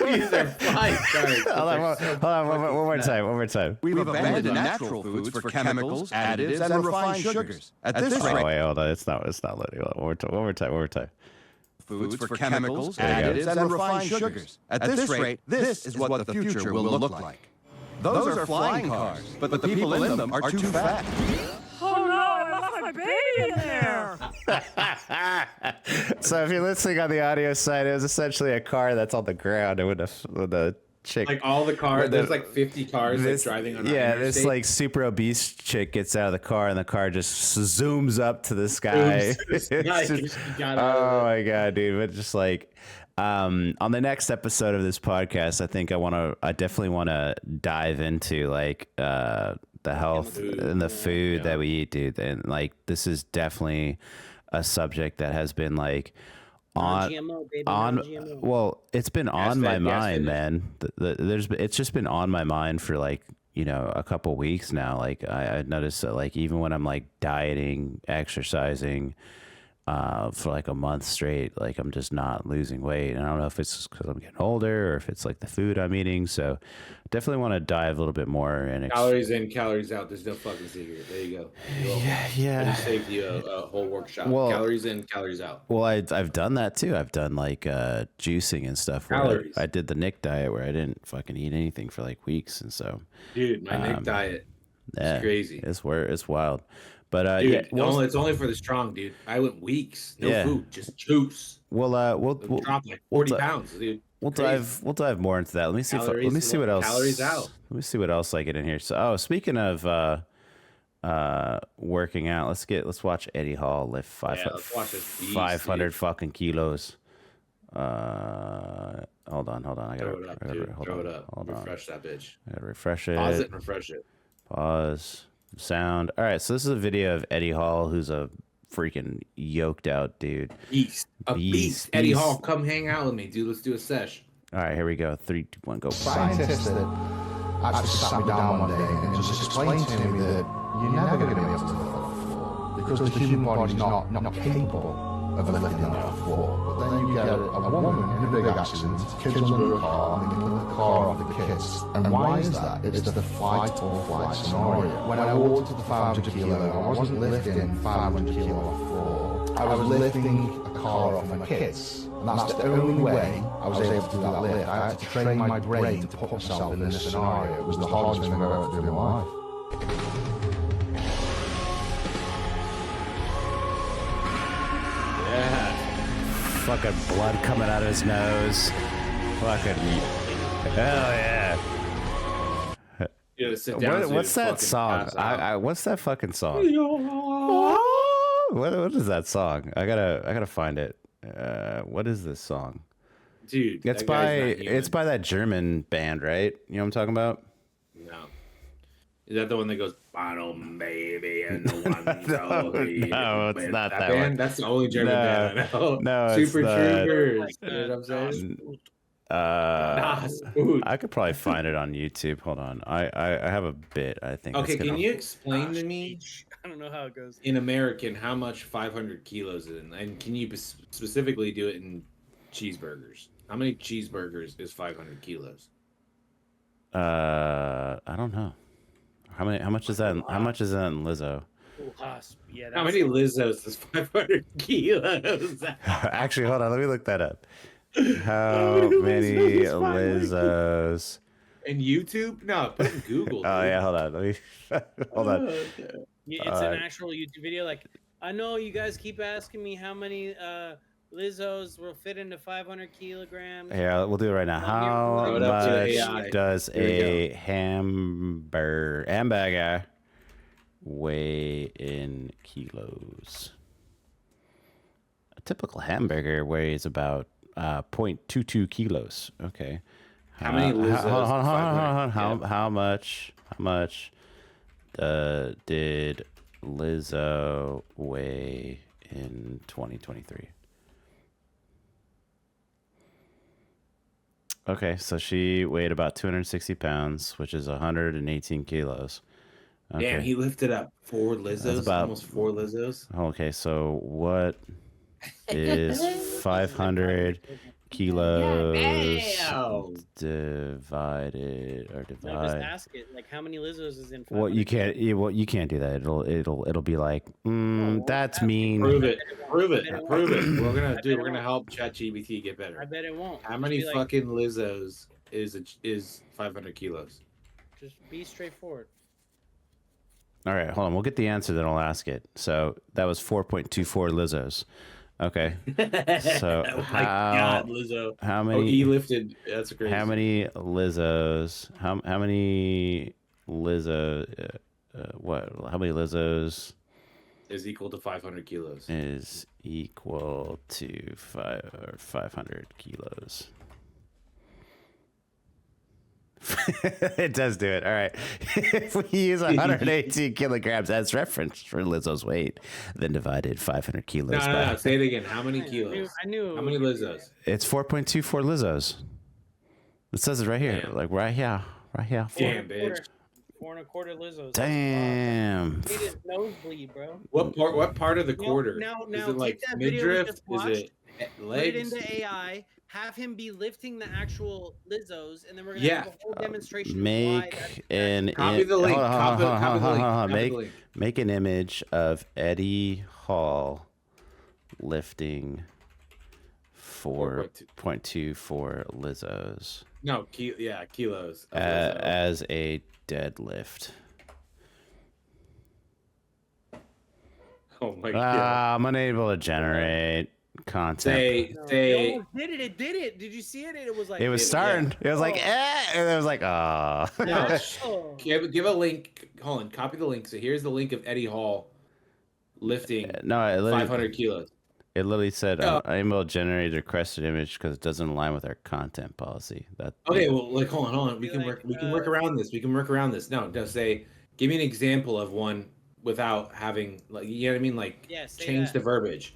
[SPEAKER 1] These are flying cars.
[SPEAKER 2] Hold on, one more time.
[SPEAKER 8] We've abandoned natural foods for chemicals, additives, and refined sugars. At this rate,
[SPEAKER 2] wait, hold on, it's not loading. One more time.
[SPEAKER 8] foods for chemicals, additives, and refined sugars. At this rate, this is what the future will look like. Those are flying cars, but the people in them are too fat.
[SPEAKER 9] Oh no, I left my baby in there!
[SPEAKER 2] So if you're listening on the audio side, it was essentially a car that's on the ground and with a chick.
[SPEAKER 1] Like all the cars, there's like 50 cars
[SPEAKER 2] this,
[SPEAKER 1] like driving on.
[SPEAKER 2] Yeah,
[SPEAKER 1] interstate.
[SPEAKER 2] this like super obese chick gets out of the car and the car just zooms up to the sky.
[SPEAKER 1] It's just-
[SPEAKER 2] oh my god, dude! But just like on the next episode of this podcast, I definitely want to dive into like the health and the food that we eat, dude. And like this is definitely a subject that has been like
[SPEAKER 3] Non-GMO, baby, non-GMO.
[SPEAKER 2] well, it's been on my mind, man. It's just been on my mind for like, you know, a couple weeks now. Like I noticed that like even when I'm like dieting, exercising for like a month straight, like I'm just not losing weight. And I don't know if it's because I'm getting older or if it's like the food I'm eating. So definitely want to dive a little bit more and
[SPEAKER 1] calories in, calories out. There's no fucking secret. There you go.
[SPEAKER 2] Yeah.
[SPEAKER 1] I just saved you a whole workshop.
[SPEAKER 2] Well,
[SPEAKER 1] calories in, calories out.
[SPEAKER 2] Well, I've done that too. I've done like juicing and stuff. Where
[SPEAKER 1] Calories.
[SPEAKER 2] I did the Nick diet where I didn't fucking eat anything for like weeks, and so.
[SPEAKER 1] Dude, my Nick diet. It's crazy.
[SPEAKER 2] It's wild. But
[SPEAKER 1] dude,
[SPEAKER 2] yeah,
[SPEAKER 1] it's only for the strong, dude. I went weeks, no food, just juice.
[SPEAKER 2] We'll
[SPEAKER 1] drop like 40 pounds, dude.
[SPEAKER 2] We'll dive more into that. Let me see what else.
[SPEAKER 1] Calories out.
[SPEAKER 2] Let me see what else I get in here. So, speaking of working out, let's watch Eddie Hall lift 500 fucking kilos. Hold on. I gotta
[SPEAKER 1] throw it up. Refresh that bitch.
[SPEAKER 2] I gotta refresh it.
[SPEAKER 1] Pause it and refresh it.
[SPEAKER 2] Pause. Sound. All right, so this is a video of Eddie Hall, who's a freaking yoked out dude.
[SPEAKER 1] Beast. Eddie Hall, come hang out with me, dude. Let's do a sesh.
[SPEAKER 2] All right, here we go. 3, 2, 1, go.
[SPEAKER 10] Scientists that actually sat me down one day and just explained to me that you're never going to be able to lift off the floor because the human body's not capable of lifting off the floor. But then you get a woman in a big accident, kids under a car, and they can lift the car off the kids. And why is that? It's the fight or flight scenario. When I walked to the 500 kilo, I wasn't lifting 500 kilo off the floor. I was lifting a car off my kids. And that's the only way I was able to do that lift. I had to train my brain to put myself in this scenario. It was the hardest thing I've ever done in my life.
[SPEAKER 2] Fucking blood coming out of his nose. Fucking hell yeah.
[SPEAKER 1] Sit down,
[SPEAKER 2] what's that song? What's that fucking song? What is that song? I gotta find it. What is this song?
[SPEAKER 1] Dude,
[SPEAKER 2] it's by that German band, right? You know what I'm talking about?
[SPEAKER 1] No. Is that the one that goes bottom baby and the one
[SPEAKER 2] no, it's not that
[SPEAKER 1] band?
[SPEAKER 2] one.
[SPEAKER 1] That's the only German band I know.
[SPEAKER 2] No,
[SPEAKER 1] Super Troopers. You know what I'm saying?
[SPEAKER 2] I could probably find it on YouTube. Hold on. I have a bit, I think.
[SPEAKER 1] Okay, can you explain to me?
[SPEAKER 3] I don't know how it goes.
[SPEAKER 1] In American, how much 500 kilos is in? And can you specifically do it in cheeseburgers? How many cheeseburgers is 500 kilos?
[SPEAKER 2] I don't know. How much is that? How much is that in Lizzo?
[SPEAKER 3] Yeah,
[SPEAKER 1] how many Lizzos is 500 kilos?
[SPEAKER 2] Actually, hold on. Let me look that up. How many Lizzos?
[SPEAKER 1] In YouTube? No, put it in Google.
[SPEAKER 2] Oh yeah, hold on. Let me hold on.
[SPEAKER 3] Yeah, it's an actual YouTube video. Like, I know you guys keep asking me how many Lizzos will fit into 500 kilograms.
[SPEAKER 2] Yeah, we'll do it right now. How much does a hamburger weigh in kilos? A typical hamburger weighs about 0.22 kilos. Okay.
[SPEAKER 1] How many Lizzos?
[SPEAKER 2] How much did Lizzo weigh in 2023? Okay, so she weighed about 260 pounds, which is 118 kilos. Okay.
[SPEAKER 1] Damn, he lifted up 4 Lizzos, almost 4 Lizzos.
[SPEAKER 2] Okay, so what is 500 kilos
[SPEAKER 1] Damn.
[SPEAKER 2] divided or
[SPEAKER 3] No, just
[SPEAKER 2] divide.
[SPEAKER 3] ask it. Like, how many Lizzos is in 500?
[SPEAKER 2] Well, you can't. You can't do that. It'll be like, that's mean.
[SPEAKER 1] Prove it. Prove it.
[SPEAKER 3] I bet it
[SPEAKER 1] Prove it.
[SPEAKER 3] won't.
[SPEAKER 1] We're
[SPEAKER 3] I
[SPEAKER 1] gonna
[SPEAKER 3] bet
[SPEAKER 1] do.
[SPEAKER 3] it
[SPEAKER 1] We're gonna
[SPEAKER 3] won't.
[SPEAKER 1] help ChatGPT get better.
[SPEAKER 3] I bet it won't.
[SPEAKER 1] How
[SPEAKER 3] Just
[SPEAKER 1] many
[SPEAKER 3] be like,
[SPEAKER 1] fucking Lizzos is 500 kilos?
[SPEAKER 3] Just be straightforward.
[SPEAKER 2] All right, hold on. We'll get the answer, then I'll ask it. So that was 4.24 Lizzos. Okay. So
[SPEAKER 1] Oh my God, Lizzo.
[SPEAKER 2] how
[SPEAKER 1] Oh,
[SPEAKER 2] many?
[SPEAKER 1] he lifted. That's crazy.
[SPEAKER 2] How many Lizzos? How many Lizzo? What? How many Lizzos
[SPEAKER 1] is equal to 500 kilos?
[SPEAKER 2] is equal to 500 kilos? It does do it. All right. If we use 118 kilograms as reference for Lizzo's weight, then divided 500 kilos by...
[SPEAKER 1] No. Say it again. How many kilos?
[SPEAKER 3] I knew.
[SPEAKER 1] How many Lizzos?
[SPEAKER 2] It's 4.24 Lizzos. It says it right here.
[SPEAKER 1] Damn.
[SPEAKER 2] Like right here. Right here.
[SPEAKER 1] Damn, bitch.
[SPEAKER 3] 4.25 Lizzos.
[SPEAKER 2] Damn.
[SPEAKER 3] Made his nosebleed, bro.
[SPEAKER 1] What part of the quarter?
[SPEAKER 3] Now,
[SPEAKER 1] is it like
[SPEAKER 3] take that video we
[SPEAKER 1] midriff?
[SPEAKER 3] just
[SPEAKER 1] Is
[SPEAKER 3] watched,
[SPEAKER 1] it
[SPEAKER 3] put it
[SPEAKER 1] legs?
[SPEAKER 3] into AI, have him be lifting the actual Lizzos, and then we're gonna
[SPEAKER 1] Yeah.
[SPEAKER 3] have a whole demonstration. of why
[SPEAKER 2] Make an...
[SPEAKER 1] Copy the link.
[SPEAKER 2] Hold on,
[SPEAKER 1] Copy
[SPEAKER 2] hold on,
[SPEAKER 1] the
[SPEAKER 2] hold on,
[SPEAKER 1] link.
[SPEAKER 2] hold on.
[SPEAKER 1] Copy the link.
[SPEAKER 2] Make an image of Eddie Hall lifting 4.24 Lizzos
[SPEAKER 1] No, kilos. of Lizzo.
[SPEAKER 2] as a deadlift.
[SPEAKER 1] Oh my God.
[SPEAKER 2] I'm unable to generate content.
[SPEAKER 1] Say.
[SPEAKER 3] It did it. It did it. Did you see it? It was like
[SPEAKER 2] It was starting. It was like, and it was like,
[SPEAKER 3] Oh.
[SPEAKER 1] Give a link. Hold on. Copy the link. So here's the link of Eddie Hall lifting
[SPEAKER 2] No, it literally,
[SPEAKER 1] 500 kilos.
[SPEAKER 2] It literally said,
[SPEAKER 1] Oh.
[SPEAKER 2] I'm able to generate a requested image because it doesn't align with our content policy. That
[SPEAKER 1] Okay, well, like, hold on. We can
[SPEAKER 3] Like,
[SPEAKER 1] work around this. We can work around this. No, just say, give me an example of one without having, like, you know what I mean? Like,
[SPEAKER 3] Yeah, say
[SPEAKER 1] change
[SPEAKER 3] that.
[SPEAKER 1] the verbiage.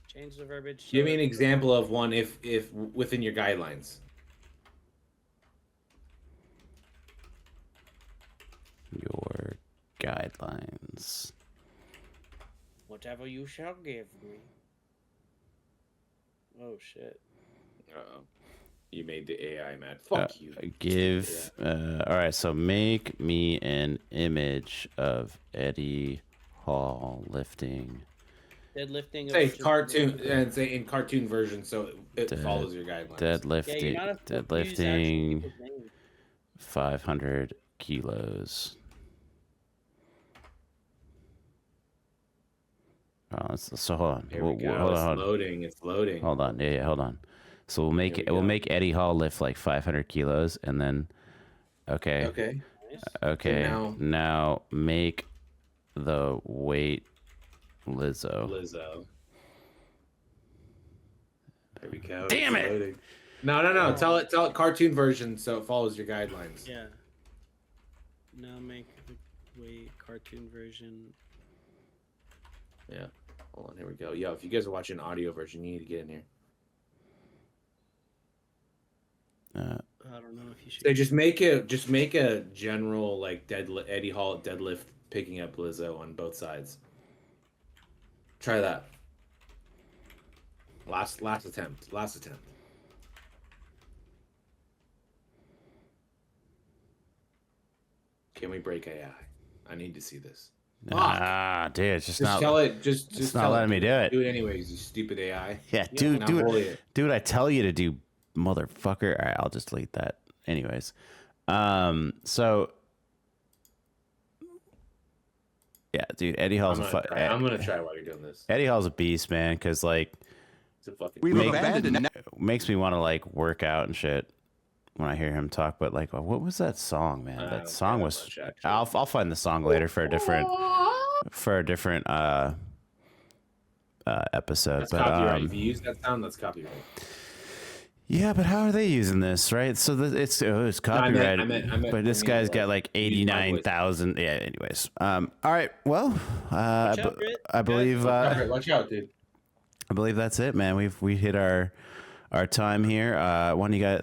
[SPEAKER 3] Change the verbiage.
[SPEAKER 1] Give me an example of one if within your guidelines.
[SPEAKER 2] your guidelines.
[SPEAKER 3] Whatever you shall give me. Oh shit.
[SPEAKER 1] Uh-oh. You made the AI mad. Fuck you.
[SPEAKER 2] Give. All right. So make me an image of Eddie Hall lifting.
[SPEAKER 3] Deadlifting.
[SPEAKER 1] Say cartoon and say in cartoon version, so it follows your guidelines.
[SPEAKER 2] Deadlifting.
[SPEAKER 3] Yeah,
[SPEAKER 2] Deadlifting 500 kilos. Oh, so hold on.
[SPEAKER 1] Here we go.
[SPEAKER 2] Hold
[SPEAKER 1] It's
[SPEAKER 2] on.
[SPEAKER 1] loading. It's loading.
[SPEAKER 2] Hold on. Yeah, hold on. So we'll make
[SPEAKER 1] Here we
[SPEAKER 2] we'll
[SPEAKER 1] go.
[SPEAKER 2] make Eddie Hall lift like 500 kilos, and then okay.
[SPEAKER 1] Okay. So
[SPEAKER 2] Now make the weight Lizzo.
[SPEAKER 1] There we go.
[SPEAKER 2] Damn
[SPEAKER 1] It's
[SPEAKER 2] it!
[SPEAKER 1] loading. No. Tell it cartoon version so it follows your guidelines.
[SPEAKER 3] Yeah. Now make the weight cartoon version.
[SPEAKER 1] Yeah. Hold on. Here we go. Yo, if you guys are watching audio version, you need to get in here.
[SPEAKER 3] I don't know if you should.
[SPEAKER 1] So just make a general like Eddie Hall deadlift picking up Lizzo on both sides. Try that. Last attempt. Can we break AI? I need to see this.
[SPEAKER 2] Dude, it's just not.
[SPEAKER 1] Tell it. Just
[SPEAKER 2] it's
[SPEAKER 1] tell
[SPEAKER 2] not
[SPEAKER 1] it.
[SPEAKER 2] letting me do it.
[SPEAKER 1] Do it anyways, you stupid AI.
[SPEAKER 2] Yeah, do
[SPEAKER 1] Now
[SPEAKER 2] do
[SPEAKER 1] bully
[SPEAKER 2] it. Do what I tell you to do, motherfucker. All right, I'll just delete that. Anyways, so yeah, dude, Eddie Hall's
[SPEAKER 1] I'm gonna try while you're doing this.
[SPEAKER 2] Eddie Hall's a beast, man. Because like,
[SPEAKER 1] It's a fucking.
[SPEAKER 2] makes me want to like work out and shit when I hear him talk. But like, what was that song, man?
[SPEAKER 1] I
[SPEAKER 2] That
[SPEAKER 1] don't
[SPEAKER 2] song
[SPEAKER 1] care
[SPEAKER 2] was.
[SPEAKER 1] that much, actually.
[SPEAKER 2] I'll find the song later for a different episode.
[SPEAKER 1] That's
[SPEAKER 2] but
[SPEAKER 1] copyright. If you use that sound, that's copyright.
[SPEAKER 2] yeah, but how are they using this, right? So it's copyrighted,
[SPEAKER 1] I meant
[SPEAKER 2] but this guy's got like 89,000. Yeah. Anyways, all right. Well, I believe
[SPEAKER 1] Watch out, dude.
[SPEAKER 2] I believe that's it, man. We hit our our time here.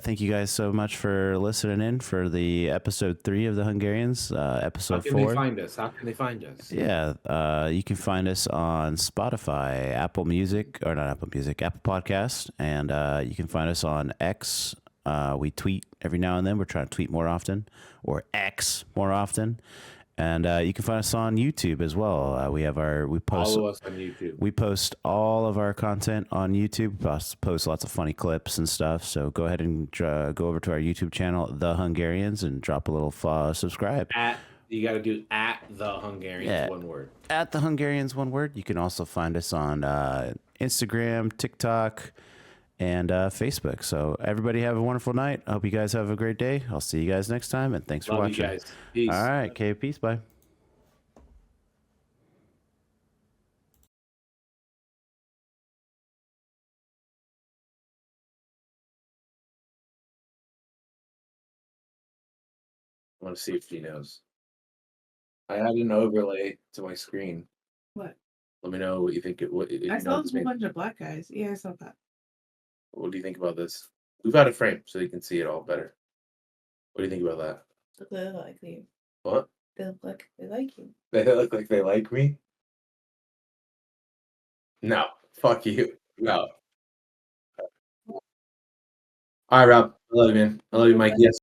[SPEAKER 2] Thank you guys so much for listening in for the episode 3 of the Hungarians.
[SPEAKER 1] How
[SPEAKER 2] Episode
[SPEAKER 1] can
[SPEAKER 2] 4.
[SPEAKER 1] they find us? How can they find us?
[SPEAKER 2] Yeah, you can find us on Spotify, Apple Podcast, and you can find us on X. We tweet every now and then. We're trying to tweet more often, or X more often. And you can find us on YouTube as well. We post
[SPEAKER 1] Follow us on YouTube.
[SPEAKER 2] We post all of our content on YouTube. Post lots of funny clips and stuff. So go ahead and go over to our YouTube channel, The Hungarians, and drop a little subscribe.
[SPEAKER 1] You got to do at The Hungarians, one word.
[SPEAKER 2] At The Hungarians, one word. You can also find us on Instagram, TikTok, and Facebook. So everybody have a wonderful night. I hope you guys have a great day. I'll see you guys next time, and thanks for
[SPEAKER 1] Love
[SPEAKER 2] watching.
[SPEAKER 1] you guys. Peace.
[SPEAKER 2] All right, okay, peace, bye.
[SPEAKER 1] I want to see if she knows. I had an overlay to my screen.
[SPEAKER 11] What?
[SPEAKER 1] Let me know what you think.
[SPEAKER 11] I saw a whole bunch of black guys. Yeah, I saw that.
[SPEAKER 1] What do you think about this? We've got a frame so you can see it all better. What do you think about that?
[SPEAKER 11] They look like you.
[SPEAKER 1] What?
[SPEAKER 11] They look like they like you.
[SPEAKER 1] They look like they like me? No. Fuck you. No. All right, Rob. I love you, man. I love you, Mike. Yes.